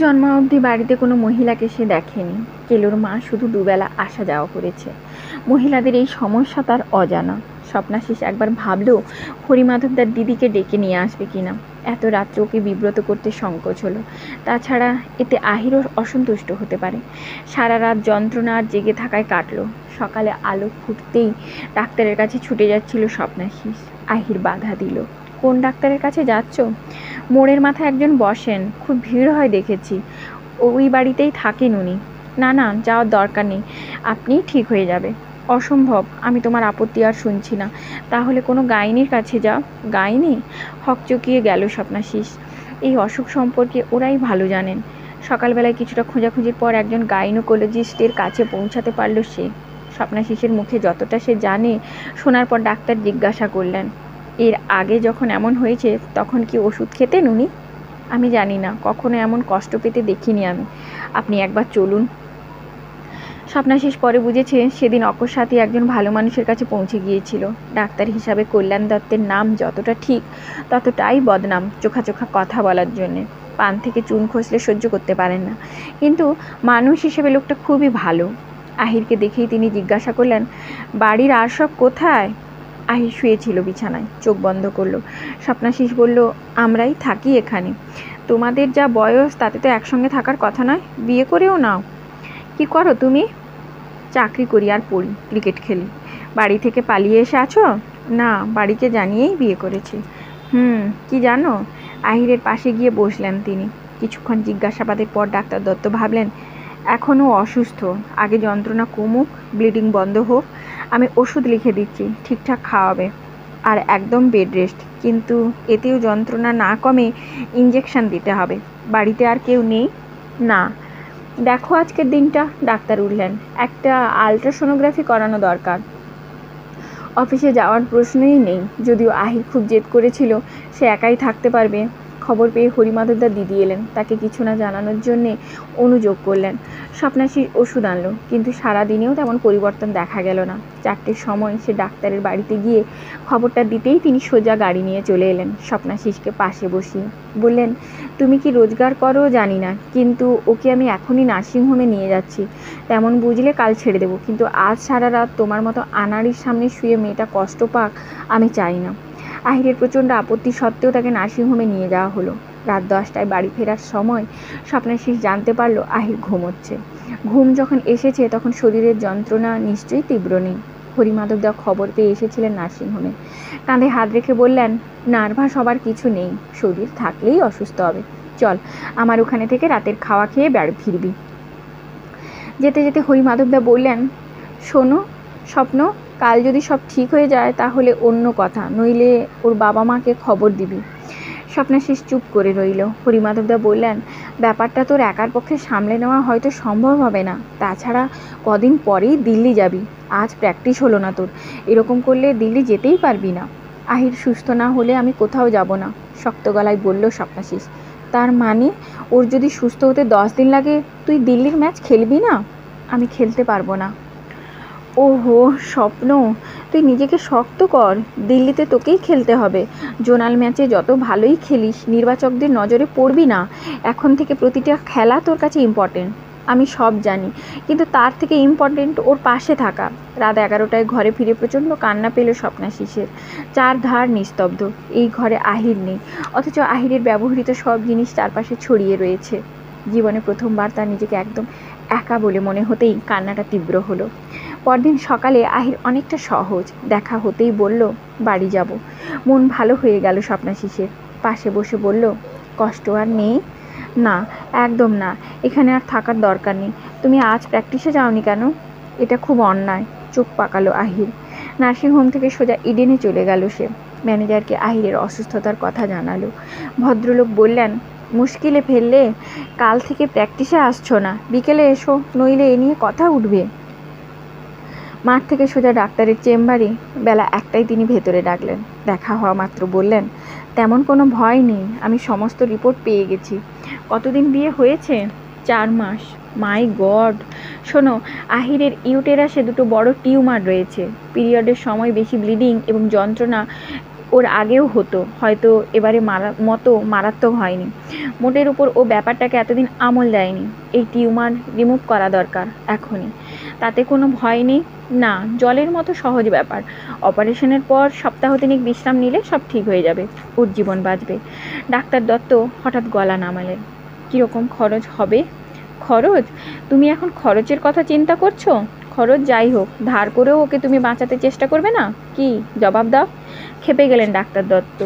জন্ম অবধি বাড়িতে কোনো মহিলাকে সে দেখেনি। কেলোর মা শুধু দুবেলা আসা যাওয়া করেছে। মহিলাদের এই সমস্যা তার অজানা। স্বপ্নাশিস একবার ভাবলেও হরিমাধবদার দিদিকে ডেকে নিয়ে আসবে কিনা। এত রাত্রে ওকে বিব্রত করতে সংকোচ হলো। তাছাড়া এতে আহিরও অসন্তুষ্ট হতে পারে। সারা রাত যন্ত্রণা আর জেগে থাকায় কাটলো। সকালে আলো ফুটতেই ডাক্তারের কাছে ছুটে যাচ্ছিল স্বপ্নাশিস। আহির বাধা দিল। কোন ডাক্তারের কাছে যাচ্ছ? মোড়ের মাথায় একজন বসেন, খুব ভিড় হয় দেখেছি। ওই বাড়িতেই থাকেন উনি। না না, যাওয়ার দরকার নেই, আপনিই ঠিক হয়ে যাবে। অসম্ভব, আমি তোমার আপত্তি আর শুনছি না। তাহলে কোনো গাইনির কাছে যাও। গাইনি? হকচকিয়ে গেল স্বপ্নাশিস। এই অসুখ সম্পর্কে ওরাই ভালো জানেন। সকালবেলায় কিছুটা খোঁজাখুঁজির পর একজন গাইনোকোলজিস্টের কাছে পৌঁছাতে পারল সে। স্বপ্নাশিসের মুখে যতটা সে জানে শোনার পর ডাক্তার জিজ্ঞাসা করলেন, এর আগে যখন এমন হয়েছে তখন কি ওষুধ খেতেন উনি? আমি জানি না, কখনো এমন কষ্ট পেতে দেখিনি আমি। আপনি একবার চলুন। স্বপ্নাশিস পরে বুঝেছে সেদিন অকস্মাৎই একজন ভালো মানুষের কাছে পৌঁছে গিয়েছিল। ডাক্তার হিসাবে কল্যাণ দত্তের নাম যতটা ঠিক ততটাই বদনাম চোখা চোখা কথা বলার জন্যে। পান থেকে চুন খসলে সহ্য করতে পারেন না, কিন্তু মানুষ হিসেবে লোকটা খুবই ভালো। আহিরকে দেখেই তিনি জিজ্ঞাসা করলেন, বাড়ির আর সব কোথায়? আহির শুয়েছিল বিছানায়, চোখ বন্ধ করলো। স্বপ্নাশিস বলল, আমরাই থাকি এখানে। তোমাদের যা বয়স তাতে তো একসঙ্গে থাকার কথা নয়, বিয়ে করেও নাও। কি করো তুমি? চাকরি করি আর পড়ি, ক্রিকেট খেলি। বাড়ি থেকে পালিয়ে এসে আছো? না, বাড়িকে জানিয়েই বিয়ে করেছি। কি জানো? আহিরের পাশে গিয়ে বসলেন তিনি। কিছুক্ষণ জিজ্ঞাসাবাদের পর ডাক্তার দত্ত ভাবলেন, এখনও অসুস্থ, আগে যন্ত্রণা কমুক, ব্লিডিং বন্ধ হোক, আমি ওষুধ লিখে দিচ্ছি, ঠিকঠাক খাওয়াবে, আর একদম বেড রেস্ট। কিন্তু এতেও যন্ত্রণা না কমে ইঞ্জেকশন দিতে হবে। বাড়িতে আর কেউ নেই? না। দেখো আজকের দিনটা। ডাক্তার উঠলেন, একটা আলট্রাসোনোগ্রাফি করানো দরকার। অফিসে যাওয়ার প্রশ্নই নেই, যদিও আহির খুব জেদ করেছিল সে একাই থাকতে পারবে। খবর পেয়ে হরিমাধবদার দিদি এলেন, তাকে কিছু না জানানোর জন্যে অনুযোগ করলেন। স্বপ্নাশিস ওষুধ আনলো, কিন্তু সারাদিনেও তেমন পরিবর্তন দেখা গেল না। 4টের সময় সে ডাক্তারের বাড়িতে গিয়ে খবরটা দিতেই তিনি সোজা গাড়ি নিয়ে চলে এলেন। স্বপ্নাশিসকে পাশে বসিয়ে বললেন, তুমি কি রোজগার করো জানি না, কিন্তু ওকে আমি এখনই নার্সিংহোমে নিয়ে যাচ্ছি। তেমন বুঝলে কাল ছেড়ে দেবো, কিন্তু আজ সারা রাত তোমার মতো আনাড়ির সামনে শুয়ে মেয়েটা কষ্ট পাক আমি চাই না। আহিরের প্রচণ্ড আপত্তি সত্ত্বেও তাকে নার্সিংহোমে নিয়ে যাওয়া হলো। রাত 10টায় বাড়ি ফেরার সময় স্বপ্নাশিস জানতে পারল আহির ঘুমোচ্ছে। ঘুম যখন এসেছে তখন শরীরের যন্ত্রণা নিশ্চয়ই তীব্র নেই। হরিমাধবদা খবর পেয়ে এসেছিলেন নার্সিংহোমে। কাঁধে হাত রেখে বললেন, নার্ভাস হবার কিছু নেই, শরীর থাকলেই অসুস্থ হবে। চল, আমার ওখানে থেকে রাতের খাওয়া খেয়ে বাড়ি ফিরবি। যেতে যেতে হরিমাধবদা বললেন, শোনো স্বপ্ন, কাল যদি সব ঠিক হয়ে যায় তাহলে অন্য কথা, নইলে ওর বাবা মাকে খবর দিবি। স্বপ্নাশিস চুপ করে রইল। হরিমাধবদা বললেন, ব্যাপারটা তোর একার পক্ষে সামলে নেওয়া হয়তো সম্ভব হবে না, তাছাড়া কদিন পরেই দিল্লি যাবি। আজ প্র্যাকটিস হলো না তোর, এরকম করলে দিল্লি যেতেই পারবি না। আহির সুস্থ না হলে আমি কোথাও যাব না, শক্ত গলায় বলল স্বপ্নাশিস। তার মানে ওর যদি সুস্থ হতে 10 দিন লাগে, তুই দিল্লির ম্যাচ খেলবি না? আমি খেলতে পারবো না। ওহো স্বপ্ন, তুই নিজেকে শক্ত কর, দিল্লিতে তোকেই খেলতে হবে। জোনাল ম্যাচে যত ভালোই খেলিস, নির্বাচকদের নজরে পড়বি না। এখন থেকে প্রতিটা খেলা তোর কাছে ইম্পর্টেন্ট, আমি সব জানি, কিন্তু তার থেকে ইম্পর্টেন্ট ওর পাশে থাকা। রাত 11টায় ঘরে ফিরে প্রচণ্ড কান্না পেল স্বপ্নাশিসের। চারধার নিস্তব্ধ। এই ঘরে আহির নেই, অথচ আহিরের ব্যবহৃত সব জিনিস চারপাশে ছড়িয়ে রয়েছে। জীবনে প্রথমবার তার নিজেকে একদম একা বলে মনে হতেই কান্নাটা তীব্র হলো। পরদিন সকালে আহির অনেকটা সহজ, দেখা হতেই বলল, বাড়ি যাব। মন ভালো হয়ে গেল স্বপ্নাশিসের। পাশে বসে বলল, কষ্ট আর নেই? না, একদম না, এখানে আর থাকার দরকার নেই। তুমি আজ প্র্যাকটিসে যাওনি কেন? এটা খুব অন্যায়। চোখ পাকালো আহির। নার্সিংহোম থেকে সোজা ইডেনে চলে গেল সে। ম্যানেজারকে আহিরের অসুস্থতার কথা জানালো। ভদ্রলোক বললেন, মুশকিলে ফেললে, কাল থেকে প্র্যাকটিসে আসছো না, বিকেলে এসো, নইলে এ নিয়ে কথা উঠবে। মাঠ থেকে সোজা ডাক্তারের চেম্বারে। বেলা 1টায় তিনি ভেতরে ডাকলেন। দেখা হওয়া মাত্র বললেন, তেমন কোনো ভয় নেই, আমি সমস্ত রিপোর্ট পেয়ে গেছি। কতদিন বিয়ে হয়েছে? 4 মাস। মাই গড! শোনো, আহিরের ইউটেরাসে 2টো বড় টিউমার রয়েছে। পিরিয়ডের সময় বেশি ব্লিডিং এবং যন্ত্রণা ওর আগেও হতো, হয়তো এবারে মারাত্মক হয়নি। মোটের উপর ও ব্যাপারটাকে এতদিন আমল দেয়নি। এই টিউমার রিমুভ করা দরকার এখনই। তাতে কোনো ভয় নেই? না, জলের মতো সহজ ব্যাপার। অপারেশনের পর সপ্তাহ 3 বিশ্রাম নিলে সব ঠিক হয়ে যাবে, ওর জীবন বাঁচবে। ডাক্তার দত্ত হঠাৎ গলা নামালেন। কীরকম খরচ হবে? খরচ? তুমি এখন খরচের কথা চিন্তা করছো? খরচ যাই হোক, ধার করেও ওকে তুমি বাঁচাতে চেষ্টা করবে না? কি জবাব দাও? খেপে গেলেন ডাক্তার দত্ত।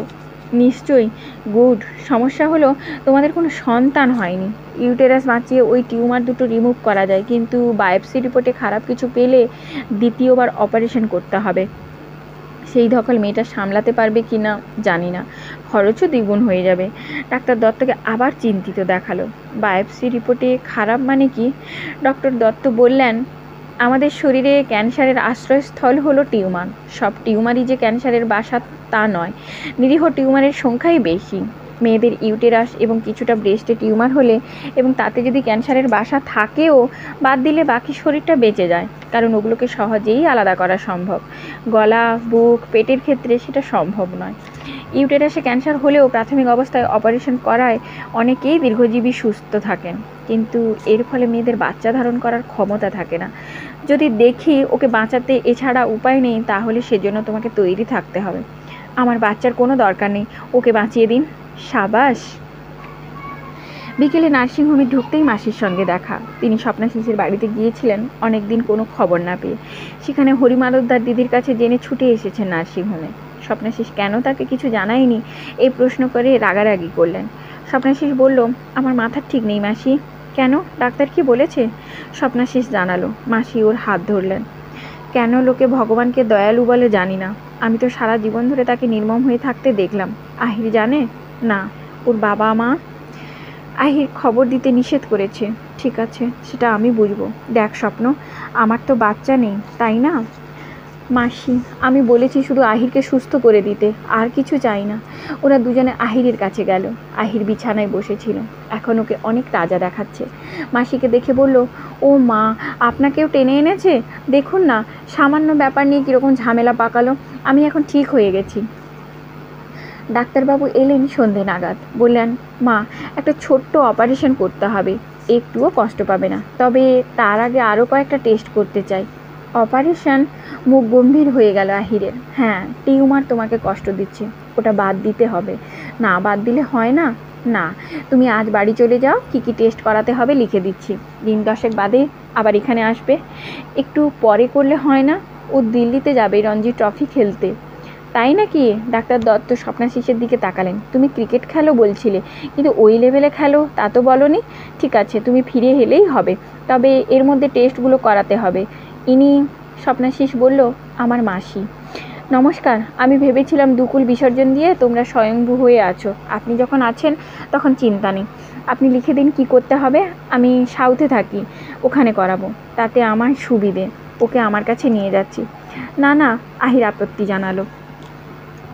নিশ্চয়ই। গুড। সমস্যা হলো তোমাদের কোনো সন্তান হয়নি। ইউটেরাস বাঁচিয়ে ওই টিউমার 2টো রিমুভ করা যায়, কিন্তু বায়োপসি রিপোর্টে খারাপ কিছু পেলে দ্বিতীয়বার অপারেশন করতে হবে। সেই ধকল মেয়েটা সামলাতে পারবে কি না জানি না, খরচও দ্বিগুণ হয়ে যাবে। ডাক্তার দত্তকে আবার চিন্তিত দেখালো। বায়োপসি রিপোর্টে খারাপ মানে কি? ডক্টর দত্ত বললেন, আমাদের শরীরে ক্যান্সারের আশ্রয়স্থল হলো টিউমার। সব টিউমারই যে ক্যান্সারের বাসা তা নয়, নিরীহ টিউমারের সংখ্যাই বেশি। মেয়েদের ইউটেরাস এবং কিছুটা ব্রেস্টে টিউমার হলে এবং তাতে যদি ক্যান্সারের বাসা থাকেও বাদ দিলে বাকি শরীরটা বেঁচে যায়, কারণ ওগুলোকে সহজেই আলাদা করা সম্ভব। গলা, বুক, পেটের ক্ষেত্রে সেটা সম্ভব নয়। ইউটেরাসে ক্যান্সার হলেও প্রাথমিক অবস্থায় অপারেশন করায় অনেকেই দীর্ঘজীবী সুস্থ থাকেন, কিন্তু এর ফলে মেয়েদের বাচ্চা ধারণ করার ক্ষমতা থাকে না। যদি দেখি ওকে বাঁচাতে এছাড়া উপায় নেই, তাহলে সেজন্য তোমাকে তৈরি থাকতে হবে। আমার বাচ্চার কোনো দরকার নেই, ওকে বাঁচিয়ে দিন। সাবাস। বিকেলে নার্সিংহোমে ঢুকতেই মাসির সঙ্গে দেখা। তিনি স্বপ্নাশিসের বাড়িতে গিয়েছিলেন অনেক দিন কোনো খবর না পেয়ে। সেখানে হরিমালতদার দিদির কাছে জেনে ছুটে এসেছেন নার্সিংহোমে। স্বপ্নাশিস কেন তাকে কিছু জানায়নি এই প্রশ্ন করে রাগারাগি করলেন। স্বপ্নাশিস বলল, আমার মাথা ঠিক নেই মাসি। কেন, ডাক্তার কি বলেছে? স্বপ্নাশিস জানালো। মাসি ওর হাত ধরলেন। কেন লোকে ভগবানকে দয়ালু বলে জানি না, আমি তো সারা জীবন ধরে তাকে নির্মম হয়ে থাকতে দেখলাম। আহির জানে না? ওর বাবা মা? আহির খবর দিতে নিষেধ করেছে। ঠিক আছে, সেটা আমি বুঝবো। দেখ স্বপ্ন, আমার তো বাচ্চা নেই, তাই না? মাসি, আমি বলেছি শুধু আহিরকে সুস্থ করে দিতে, আর কিছু চাই না। ওরা দুজনে আহিরের কাছে গেল। আহির বিছানায় বসেছিল, এখন ওকে অনেক তাজা দেখাচ্ছে। মাসিকে দেখে বলল, ও মা, আপনাকেও টেনে এনেছে? দেখুন না, সামান্য ব্যাপার নিয়ে কীরকম ঝামেলা পাকালো। আমি এখন ঠিক হয়ে গেছি। ডাক্তারবাবু এলেন সন্ধে নাগাদ। বললেন, মা, একটা ছোট্ট অপারেশন করতে হবে, একটুও কষ্ট পাবে না, তবে তার আগে আরও কয়েকটা টেস্ট করতে চাই। অপারেশন? মুখ গম্ভীর হয়ে গেল আহিরের। হ্যাঁ, টিউমার তোমাকে কষ্ট দিচ্ছে, ওটা বাদ দিতে হবে। না বাদ দিলে হয় না? না, তুমি আজ বাড়ি চলে যাও, কী কী টেস্ট করাতে হবে লিখে দিচ্ছি। দিন 10 বাদে আবার এখানে আসবে। একটু পরে করলে হয় না? ও দিল্লিতে যাবে রঞ্জি ট্রফি খেলতে। তাই নাকি? ডাক্তার দত্ত স্বপ্নাশিসের দিকে তাকালেন। তুমি ক্রিকেট খেলো বলছিলে, কিন্তু ওই লেভেলে খেলো তা তো বলনি। ঠিক আছে, তুমি ফিরে এলেই হবে, তবে এর মধ্যে টেস্টগুলো করাতে হবে। ইনি? স্বপ্নাশিস বলল, আমার মাসি। নমস্কার, আমি ভেবেছিলাম দুকুল বিসর্জন দিয়ে তোমরা স্বয়ংভূ হয়ে আছো। আপনি যখন আছেন তখন চিন্তা নেই। আপনি লিখে দিন কি করতে হবে, আমি সাউথে থাকি, ওখানে করাবো, তাতে আমার সুবিধে। ওকে আমার কাছে নিয়ে যাচ্ছি। না না, আহির আপত্তি জানালো।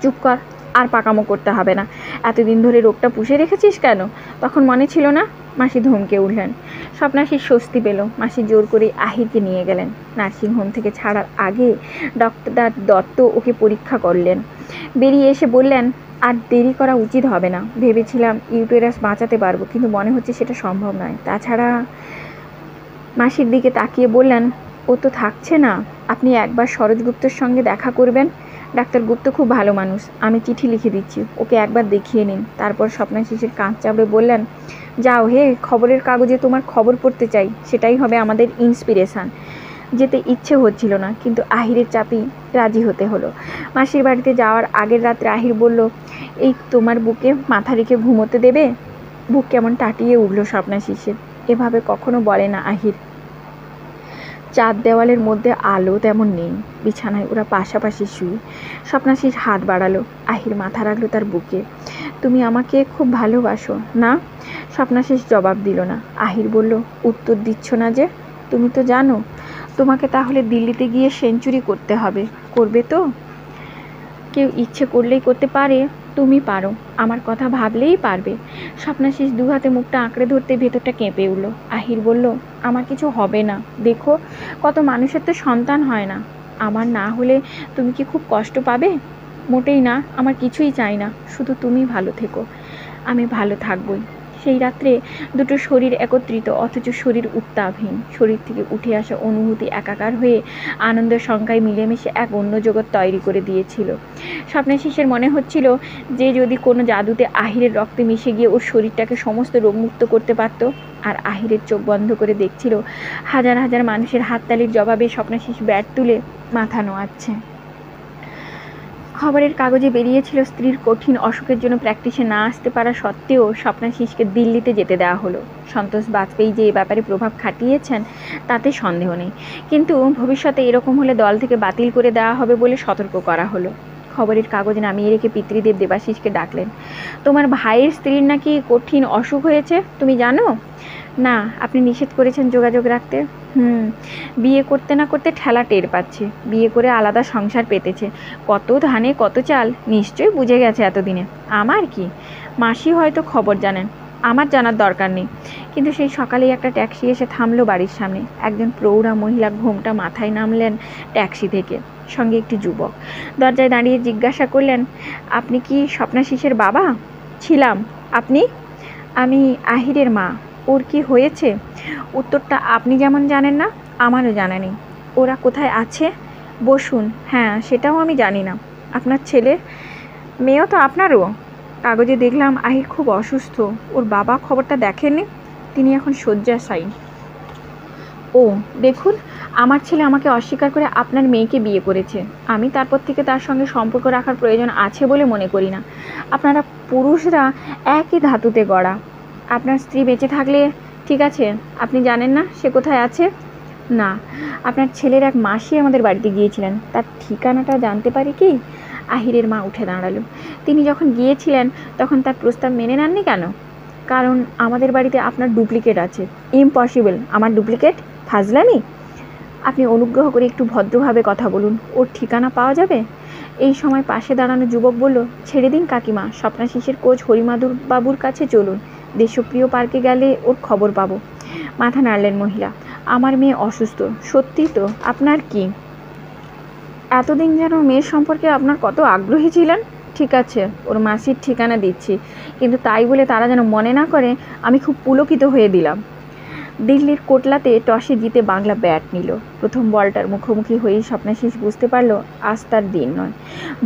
চুপ কর, আর পাকামো করতে হবে না। এতদিন ধরে রোগটা পুষে রেখেছিস কেন? তখন মনে ছিল না? মাসি ধমকে উঠলেন। স্বপ্নাশিস স্বস্তি পেল। মাসি জোর করে আহিরকে নিয়ে গেলেন। নার্সিংহোম থেকে ছাড়ার আগে ডক্টর দত্ত ওকে পরীক্ষা করলেন। বেরিয়ে এসে বললেন, আর দেরি করা উচিত হবে না। ভেবেছিলাম ইউটেরাস বাঁচাতে পারবো, কিন্তু মনে হচ্ছে সেটা সম্ভব নয়। তাছাড়া মাসির দিকে তাকিয়ে বললেন, ও তো থাকছে না। আপনি একবার সরোজ গুপ্তর সঙ্গে দেখা করবেন। ডাক্তার গুপ্ত খুব ভালো মানুষ, আমি চিঠি লিখে দিচ্ছি, ওকে একবার দেখিয়ে নিন। তারপর স্বপ্নাশিসের কাঁধ চাপড়ে বললেন, যাও হে, খবরের কাগজে তোমার খবর পড়তে চাই, সেটাই হবে আমাদের ইন্সপিরেশান। যেতে ইচ্ছে হচ্ছিল না, কিন্তু আহিরের চাপেই রাজি হতে হলো। মাসির বাড়িতে যাওয়ার আগের রাত্রে আহির বলল, এই তোমার বুকে মাথা রেখে ঘুমোতে দেবে? বুক কেমন টাটিয়ে উঠল স্বপ্নাশিসের। এভাবে কখনো বলে না আহির। চার দেওয়ালের মধ্যে আলো তেমন নেই। বিছানায় ওরা পাশাপাশি শুয়ে। স্বপ্নাশিস হাত বাড়ালো। আহির মাথা রাখলো তার বুকে। তুমি আমাকে খুব ভালোবাসো না? স্বপ্নাশিস জবাব দিল না। আহির বলল, উত্তর দিচ্ছ না যে? তুমি তো জানো। তোমাকে তাহলে দিল্লিতে গিয়ে সেঞ্চুরি করতে হবে। করবে তো? কেউ ইচ্ছে করলেই করতে পারে, তুমি পারো, আমার কথা ভাবলেই পারবে। স্বপ্নাশিস দু হাতে মুখটা আঁকড়ে ধরতে ভেতরটা কেঁপে উঠল। আহির বলল, আমার কিছু হবে না। দেখো, কত মানুষের তো সন্তান হয় না। আমার না হলে তুমি কি খুব কষ্ট পাবে? মোটেই না, আমার কিছুই চাই না, শুধু তুমি ভালো থেকো। আমি ভালো থাকবই। সেই রাত্রে দুটো শরীর একত্রিত, অথচ শরীর উত্তাপহীন। শরীর থেকে উঠে আসা অনুভূতি একাকার হয়ে আনন্দের সংখ্যায় মিলেমিশে এক অন্য জগৎ তৈরি করে দিয়েছিল। স্বপ্নাশিসের মনে হচ্ছিল যে যদি কোনো জাদুতে আহিরের রক্তে মিশে গিয়ে ওর শরীরটাকে সমস্ত রোগমুক্ত করতে পারত। আর আহিরের চোখ বন্ধ করে দেখছিল হাজার হাজার মানুষের হাততালির জবাবে স্বপ্নাশিস ব্যাট তুলে মাথা নোয়াচ্ছে। খবরের কাগজে বেরিয়েছিল স্ত্রীর কঠিন অসুখের জন্য প্র্যাকটিসে না আসতে পারা সত্ত্বেও স্বপ্নাশিসকে দিল্লিতে যেতে দেওয়া হলো। সন্তোষ বাজপেয়ী যে এ ব্যাপারে প্রভাব খাটিয়েছেন তাতে সন্দেহ নেই, কিন্তু ভবিষ্যতে এরকম হলে দল থেকে বাতিল করে দেওয়া হবে বলে সতর্ক করা হলো। খবরের কাগজ নামিয়ে রেখে পিতৃদেব দেবাশিসকে ডাকলেন। তোমার ভাইয়ের স্ত্রীর নাকি কঠিন অসুখ হয়েছে, তুমি জানো? না, আপনি নিষেধ করেছেন যোগাযোগ রাখতে। বিয়ে করতে না করতে ঠেলা টের পাচ্ছে, বিয়ে করে আলাদা সংসার পেতেছে, কত ধানে কত চাল নিশ্চয়ই বুঝে গেছে এতদিনে। আমার কি, মাসি হয়তো খবর জানেন, আমার জানার দরকার নেই। কিন্তু সেই সকালেই একটা ট্যাক্সি এসে থামলো বাড়ির সামনে। একজন প্রৌঢ়া মহিলা ঘোমটা মাথায় নামলেন ট্যাক্সি থেকে, সঙ্গে একটি যুবক। দরজায় দাঁড়িয়ে জিজ্ঞাসা করলেন, আপনি কি স্বপ্নাশিসের বাবা? ছিলাম। আপনি? আমি আহিরের মা। ওর কি হয়েছে? উত্তরটা আপনি যেমন জানেন না, আমারও জানা নেই। ওরা কোথায় আছে? বসুন। হ্যাঁ, সেটাও আমি জানি না। আপনার ছেলে? মেয়েও তো আপনারও। কাগজে দেখলাম আহির খুব অসুস্থ। ওর বাবা খবরটা দেখেননি? তিনি এখন শয্যাশায়ী। ও দেখুন, আমার ছেলে আমাকে অস্বীকার করে আপনার মেয়েকে বিয়ে করেছে। আমি তারপর থেকে তার সঙ্গে সম্পর্ক রাখার প্রয়োজন আছে বলে মনে করি না। আপনারা পুরুষরা একই ধাতুতে গড়া। আপনার স্ত্রী বেঁচে থাকলে ঠিক আছে, আপনি জানেন না সে কোথায় আছে? না। আপনার ছেলের এক মাসি আমাদের বাড়িতে গিয়েছিলেন, তার ঠিকানাটা জানতে পারি কি? আহিরের মা উঠে দাঁড়ালো। তিনি যখন গিয়েছিলেন তখন তার প্রস্তাব মেনে নেননি কেন? কারণ আমাদের বাড়িতে আপনার ডুপ্লিকেট আছে। ইম্পসিবল। আমার ডুপ্লিকেট? ফাজলামি। আপনি অনুগ্রহ করে একটু ভদ্রভাবে কথা বলুন। ওর ঠিকানা পাওয়া যাবে? এই সময় পাশে দাঁড়ানো যুবক বলল, ছেড়ে দিন কাকিমা, স্বপ্নাশিসের কোচ হরিমাধুর বাবুর কাছে চলুন। দেশপ্রিয় পার্কে গেলে ওর খবর পাবো। মাথা নাড়লেন মহিলা। আমার মেয়ে অসুস্থ। সত্যি তো? আপনার কি? এতদিন যেন মেয়ের সম্পর্কে আপনার কত আগ্রহী ছিলেন। ঠিক আছে, ওর মাসির ঠিকানা দিচ্ছি, কিন্তু তাই বলে তারা যেন মনে না করে আমি খুব পুলকিত হয়ে দিলাম। দিল্লির কোটলাতে টসে জিতে বাংলা ব্যাট নিল। প্রথম বলটার মুখোমুখি হয়েই স্বপ্নাশিস বুঝতে পারল আজ তার দিন নয়।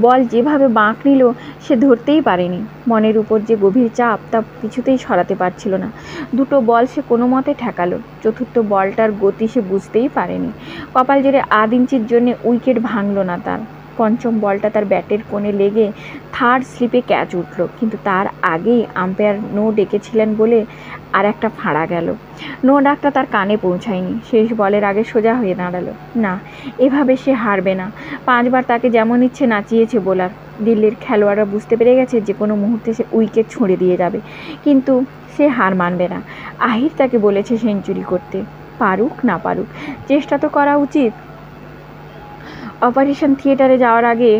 বল যেভাবে বাঁক নিল সে ধরতেই পারেনি। মনের উপর যে গভীর চাপ তা কিছুতেই সরাতে পারছিল না। দুটো বল সে কোনো মতে ঠেকালো। চতুর্থ বলটার গতি সে বুঝতেই পারেনি। কপাল জোরে আধ ইঞ্চির জন্যে উইকেট ভাঙল না তার। পঞ্চম বলটা তার ব্যাটের কোণে লেগে থার্ড স্লিপে ক্যাচ উঠল, কিন্তু তার আগেই আম্পায়ার নো ডেকেছিলেন বলে আর একটা ফাঁড়া গেল। নো ডাকটা তার কানে পৌঁছায়নি। শেষ বলের আগে সোজা হয়ে দাঁড়ালো। না, এভাবে সে হারবে না। 5 বার তাকে যেমন ইচ্ছে নাচিয়েছে বোলার। দিল্লির খেলোয়াড়রা বুঝতে পেরে গেছে যে কোনো মুহূর্তে সে উইকেট ছুঁড়ে দিয়ে যাবে, কিন্তু সে হার মানবে না। আহির তাকে বলেছে সেঞ্চুরি করতে, পারুক না পারুক, চেষ্টা তো করা উচিত। অপারেশন থিয়েটারে যাওয়ার আগে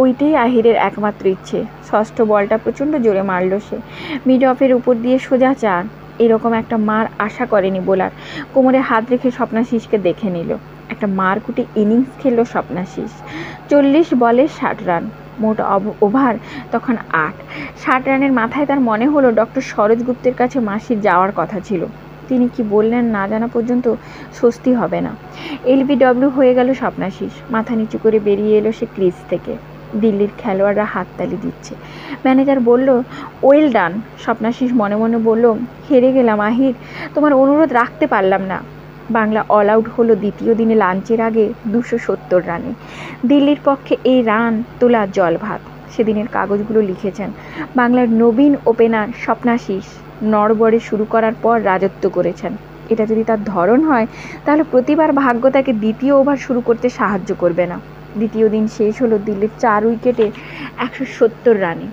ওইটাই আহিরের একমাত্র ইচ্ছে। ষষ্ঠ বলটা প্রচণ্ড জোরে মারল সে। মিড অফের উপর দিয়ে সোজা চার। এরকম একটা মার আশা করেনি বোলার। কোমরে হাত রেখে স্বপ্নাশিসকে দেখে নিল। একটা মারকুটে ইনিংস খেলল স্বপ্নাশিস। 40 বলে 60 রান। মোট ওভার তখন 8। 60 রানের মাথায় তার মনে হলো ডক্টর সরোজ গুপ্তের কাছে মাসির যাওয়ার কথা ছিল। তিনি কি বললেন না জানা পর্যন্ত স্বস্তি হবে না। এলবিডব্লিউ হয়ে গেল স্বপ্নাশিস। মাথা নিচু করে বেরিয়ে এলো সে ক্রিজ থেকে। দিল্লির খেলোয়াড়রা হাততালি দিচ্ছে। ম্যানেজার বলল, ওয়েল ডান। স্বপ্নাশিস মনে মনে বলল, হেরে গেলাম আহির, তোমার অনুরোধ রাখতে পারলাম না। বাংলা অল আউট হলো দ্বিতীয় দিনে লাঞ্চের আগে 270 রানে। দিল্লির পক্ষে এই রান তোলা জল ভাত। সেদিনের কাগজগুলো লিখেছেন, বাংলার নবীন ওপেনার স্বপ্নাশিস নড়বড়ে শুরু করার পর রাজত্ব করেছেন। এটা যদি তার ধরন হয় তাহলে প্রতিবার ভাগ্য তাকে দ্বিতীয় ওভার শুরু করতে সাহায্য করবে না। দ্বিতীয় দিন শেষ হলো দিল্লির 4 উইকেটে 170 রানে।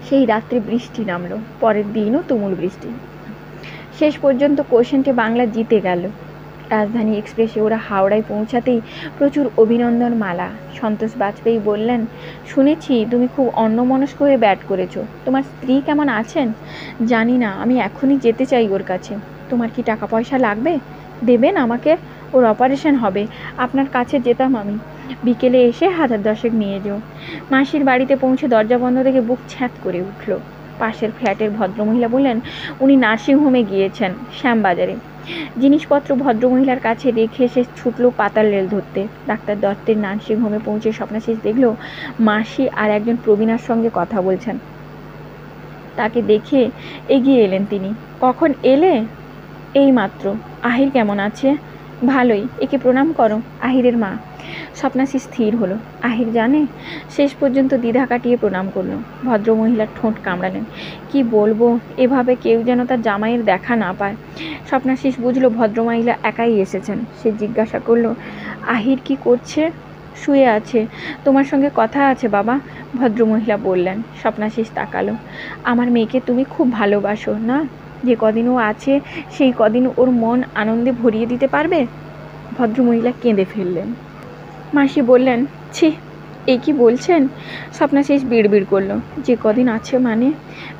সেই রাত্রে বৃষ্টি নামলো। পরের দিনও তুমুল বৃষ্টি। শেষ পর্যন্ত কোশেন্টে বাংলা জিতে গেল। রাজধানী এক্সপ্রেসে ওরা হাওড়ায় পৌঁছাতেই প্রচুর অভিনন্দন মালা। সন্তোষ বাজপেয়ী বললেন, শুনেছি তুমি খুব অন্যমনস্ক হয়ে ব্যাট করেছো। তোমার স্ত্রী কেমন আছেন? জানি না, আমি এখনই যেতে চাই ওর কাছে। তোমার কি টাকা পয়সা লাগবে? দেবেন আমাকে? ওর অপারেশন হবে, আপনার কাছে যেতাম আমি। বিকেলে এসে 1000 নিয়ে যেও। মাসির বাড়িতে পৌঁছে দরজা বন্ধ দেখে বুক ছ্যাঁত করে উঠল। পাশের ফ্ল্যাটের ভদ্রমহিলা বললেন, উনি নার্সিংহোমে গিয়েছেন, শ্যামবাজারে। জিনিসপত্র ভদ্রমহিলার কাছে রেখে সে ছুটল পাতাল রেল ধরতে। ডাক্তার দত্তের নার্সিংহোমে পৌঁছে স্বপ্নাশিস দেখল মাসি আর একজন প্রবীণার সঙ্গে কথা বলছেন। তাকে দেখে এগিয়ে এলেন তিনি। কখন এলে? এই মাত্র। আহির কেমন আছে? ভালোই, একে প্রণাম করো, আহিরের মা। স্বপ্নাশিস স্থির হলো। আহির জানে? শেষ পর্যন্ত দ্বিধা কাটিয়ে প্রণাম করল। ভদ্রমহিলার ঠোঁট কামড়ালেন। কি বলবো, এভাবে কেউ যেন তার জামাইয়ের দেখা না পায়। স্বপ্নাশিস বুঝলো ভদ্রমহিলা একাই এসেছেন। সে জিজ্ঞাসা করলো, আহির কি করছে? শুয়ে আছে। তোমার সঙ্গে কথা আছে বাবা, ভদ্রমহিলা বললেন। স্বপ্নাশিস তাকালো। আমার মেয়েকে তুমি খুব ভালোবাসো না? যে কদিন ও আছে সেই কদিন ওর মন আনন্দে ভরিয়ে দিতে পারবে? ভদ্রমহিলা কেঁদে ফেললেন। মাসি বললেন, ছি, এ কি বলছেন? স্বপ্না শেষ বিড়বিড় করলো, যে কদিন আছে মানে?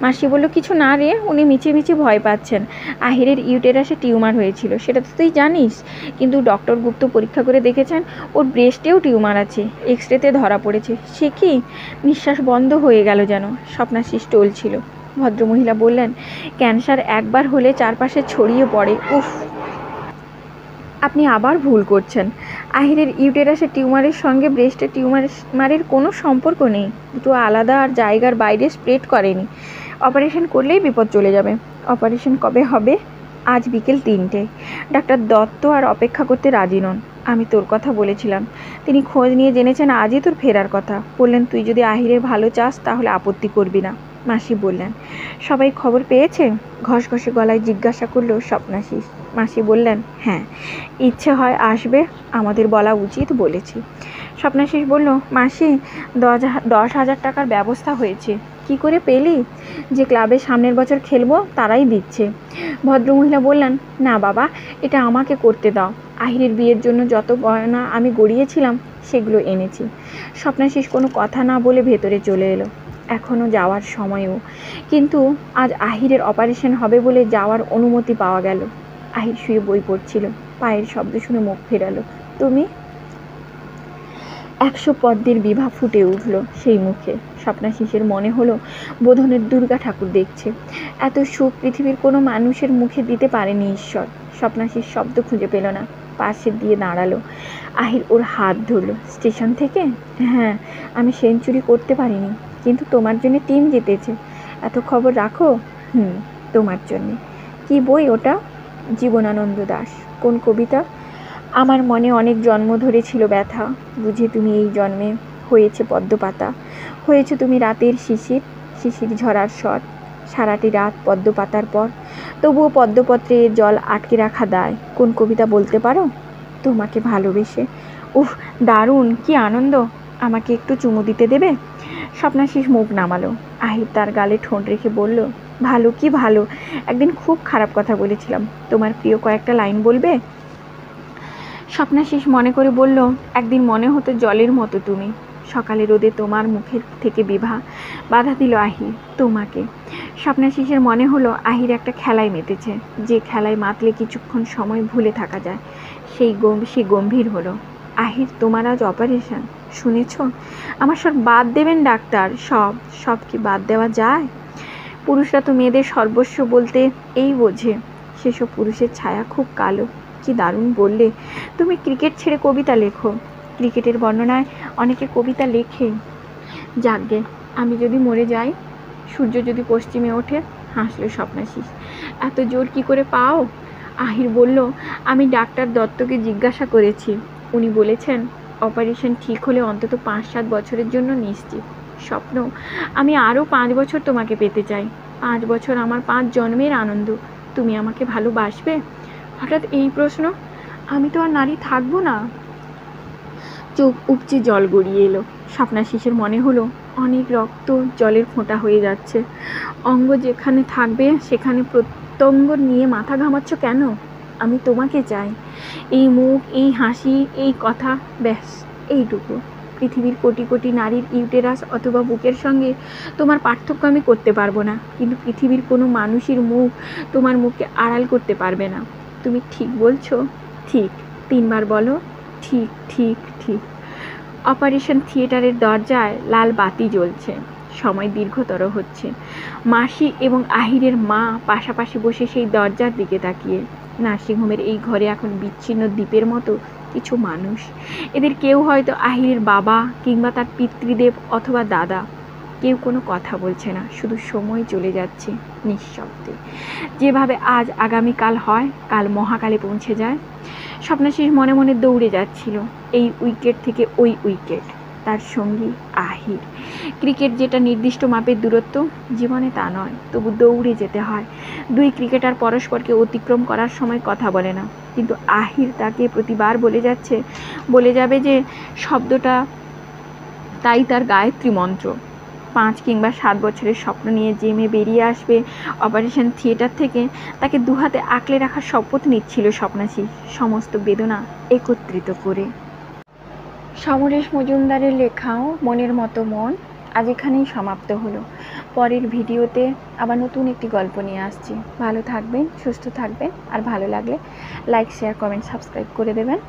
মাসি বলল, কিছু না রে, উনি মিছিমিছি ভয় পাচ্ছেন। আহিরের ইউটেরাসে টিউমার হয়েছিল, সেটা তো তুই জানিস। কিন্তু ডক্টর গুপ্ত পরীক্ষা করে দেখেছেন ওর ব্রেস্টেও টিউমার আছে, এক্সরেতে ধরা পড়েছে। সে কি? নিঃশ্বাস বন্ধ হয়ে গেল যেন। স্বপ্না শেষ টলছিল। ভদ্রমহিলা বললেন, ক্যান্সার একবার হলে চারপাশে ছড়িয়ে পড়ে। উফ, আপনি আবার ভুল করছেন। আহিরের ইউটেরাসের টিউমারের সঙ্গে ব্রেস্টের টিউমারের কোনো সম্পর্ক নেই। দুটো আলাদা আর জায়গার বাইরে স্প্রেড করেনি। অপারেশন করলেই বিপদ চলে যাবে। অপারেশন কবে হবে? আজ বিকেল 3টেয়। ডাক্তার দত্ত আর অপেক্ষা করতে রাজি নন। আমি তোর কথা বলেছিলাম, তিনি খোঁজ নিয়ে জেনেছেন আজই তোর ফেরার কথা। বললেন, তুই যদি আহিরের ভালো চাস তাহলে আপত্তি করবি না। মাসি বললেন, সবাই খবর পেয়েছে? ঘসঘসে গলায় জিজ্ঞাসা করল স্বপ্নাশিস। মাসি বললেন, হ্যাঁ, ইচ্ছে হয় আসবে, আমাদের বলা উচিত, বলেছি। স্বপ্নাশিস বলল, মাসি, 10,000 টাকার ব্যবস্থা হয়েছে। কি করে পেলি? যে ক্লাবে সামনের বছর খেলবো তারাই দিচ্ছে। ভদ্রমহিলা বললেন, না বাবা, এটা আমাকে করতে দাও। আহিরের বিয়ের জন্য যত গয়না আমি গড়িয়েছিলাম সেগুলো এনেছি। স্বপ্নাশিস কোনো কথা না বলে ভেতরে চলে এলো। এখনও যাওয়ার সময়ও, কিন্তু আজ আহিরের অপারেশন হবে বলে যাওয়ার অনুমতি পাওয়া গেল। আহির শুয়ে বই পড়ছিল, পায়ের শব্দ শুনে মুখ ফেরালো। তুমি? 100 পদ্মের বিভা ফুটে উঠল সেই মুখে। স্বপ্নাশিসের মনে হলো বোধনের দুর্গা ঠাকুর দেখছে। এত সুখ পৃথিবীর কোনো মানুষের মুখে দিতে পারেনি ঈশ্বর। স্বপ্নাশিস শব্দ খুঁজে পেল না, পাশে দিয়ে দাঁড়ালো। আহির ওর হাত ধরল। স্টেশন থেকে? হ্যাঁ, আমি সেঞ্চুরি করতে পারিনি, কিন্তু তোমার জন্য টিম জিতেছে। এত খবর রাখো? তোমার জন্যে। কি বই ওটা? জীবনানন্দ দাশ। কোন কবিতা? আমার মনে অনেক জন্ম ধরেছিল ব্যথা, বুঝে তুমি এই জন্মে হয়েছে পদ্মপাতা। হয়েছে তুমি রাতের শিশির, শিশির ঝরার স্বর। সারাটি রাত পদ্মপাতার পর, তবুও পদ্মপত্রে জল আটকে রাখা দায়। কোন কবিতা বলতে পারো? তোমাকে ভালোবেসে। উফ, দারুণ, কি আনন্দ! আমাকে একটু চুমু দিতে দেবে? স্বপ্নাশিস মুখ নামালো। আহির তার গালে ঠোঁট রেখে বলল, ভালো কি ভালো, একদিন খুব খারাপ কথা বলেছিলাম, তোমার প্রিয় কয়েকটা লাইন বলবে? স্বপ্নাশিস মনে করে বলল, একদিন মনে হতো জলের মতো তুমি। সকালে রোদে তোমার মুখের থেকে বিভা বাধা দিল আহির, তোমাকে। স্বপ্নাশিসের মনে হলো আহির একটা খেলায় মেতেছে, যে খেলায় মাতলে কিছুক্ষণ সময় ভুলে থাকা যায়। সে গম্ভীর হলো। আহির, তোমার আজ অপারেশন, শুনেছ? আমার সব বাদ দেবেন ডাক্তার, সব। সব কি বাদ দেওয়া যায়? পুরুষরা তো মেয়েদের সর্বস্ব বলতে এই বোঝে। সেসব পুরুষের ছায়া খুব কালো। কি দারুণ বললে! তুমি ক্রিকেট ছেড়ে কবিতা লেখো। ক্রিকেটের বর্ণনায় অনেকে কবিতা লেখে। যাকগে, আমি যদি মরে যাই, সূর্য যদি পশ্চিমে ওঠে। হাসলো স্বপ্নাশিস। এত জোর কি করে পাও? আহির বলল, আমি ডাক্তার দত্তকে জিজ্ঞাসা করেছি, উনি বলেছেন অপারেশন ঠিক হলে অন্তত 5-7 বছরের জন্য নিশ্চিত। স্বপ্ন, আমি আরও 5 বছর তোমাকে পেতে চাই। 5 বছর আমার 5 জন্মের আনন্দ। তুমি আমাকে ভালোবাসবে? হঠাৎ এই প্রশ্ন, আমি তো আর নারী থাকবো না। চোখ উপচে জল গড়িয়ে এলো। স্বপ্নাশিসের মনে হলো অনেক রক্ত জলের ফোঁটা হয়ে যাচ্ছে। অঙ্গ যেখানে থাকবে সেখানে প্রত্যঙ্গ নিয়ে মাথা ঘামাচ্ছ কেন? আমি তোমাকে চাই। এই মুখ, এই হাসি, এই কথা, ব্যাস এইটুকু। পৃথিবীর কোটি কোটি নারীর ইউটেরাস অথবা বুকের সঙ্গে তোমার পার্থক্য আমি করতে পারবো না, কিন্তু পৃথিবীর কোনো মানুষের মুখ তোমার মুখকে আড়াল করতে পারবে না। তুমি ঠিক বলছো? ঠিক। 3 বার বলো, ঠিক ঠিক ঠিক। অপারেশন থিয়েটারের দরজায় লাল বাতি জ্বলছে। সময় দীর্ঘতর হচ্ছে। মাসি এবং আহিরের মা পাশাপাশি বসে সেই দরজার দিকে তাকিয়ে। নার্সিংহোমের এই ঘরে এখন বিচ্ছিন্ন দ্বীপের মতো কিছু মানুষ। এদের কেউ হয়তো আহিরের বাবা কিংবা তার পিতৃদেব অথবা দাদা। কেউ কোনো কথা বলছে না, শুধু সময় চলে যাচ্ছে নিঃশব্দে। যেভাবে আজ আগামীকাল হয়, কাল মহাকালে পৌঁছে যায়। স্বপ্নাশিস মনে মনে দৌড়ে যাচ্ছিল, এই উইকেট থেকে ওই উইকেট, তার সঙ্গী আহির। ক্রিকেট যেটা নির্দিষ্ট মাপের দূরত্ব, জীবনে তা নয়, তবু দৌড়ে যেতে হয়। 2 ক্রিকেটার পরস্পরকে অতিক্রম করার সময় কথা বলে না, কিন্তু আহির তাকে প্রতিবার বলে যাবে যে শব্দটা, তাই তার গায়ত্রী মন্ত্র। 5 কিংবা 7 বছরের স্বপ্ন নিয়ে যে মেয়ে বেরিয়ে আসবে অপারেশন থিয়েটার থেকে, তাকে দুহাতে আঁকলে রাখার শপথ নিচ্ছিল স্বপ্নাশী, সমস্ত বেদনা একত্রিত করে। সমরেশ মজুমদারের লেখাও মনের মতো মন আজ এখানেই সমাপ্ত হলো। পরের ভিডিওতে আবার নতুন একটি গল্প নিয়ে আসছি। ভালো থাকবেন, সুস্থ থাকবেন, আর ভালো লাগলে লাইক, শেয়ার, কমেন্ট, সাবস্ক্রাইব করে দেবেন।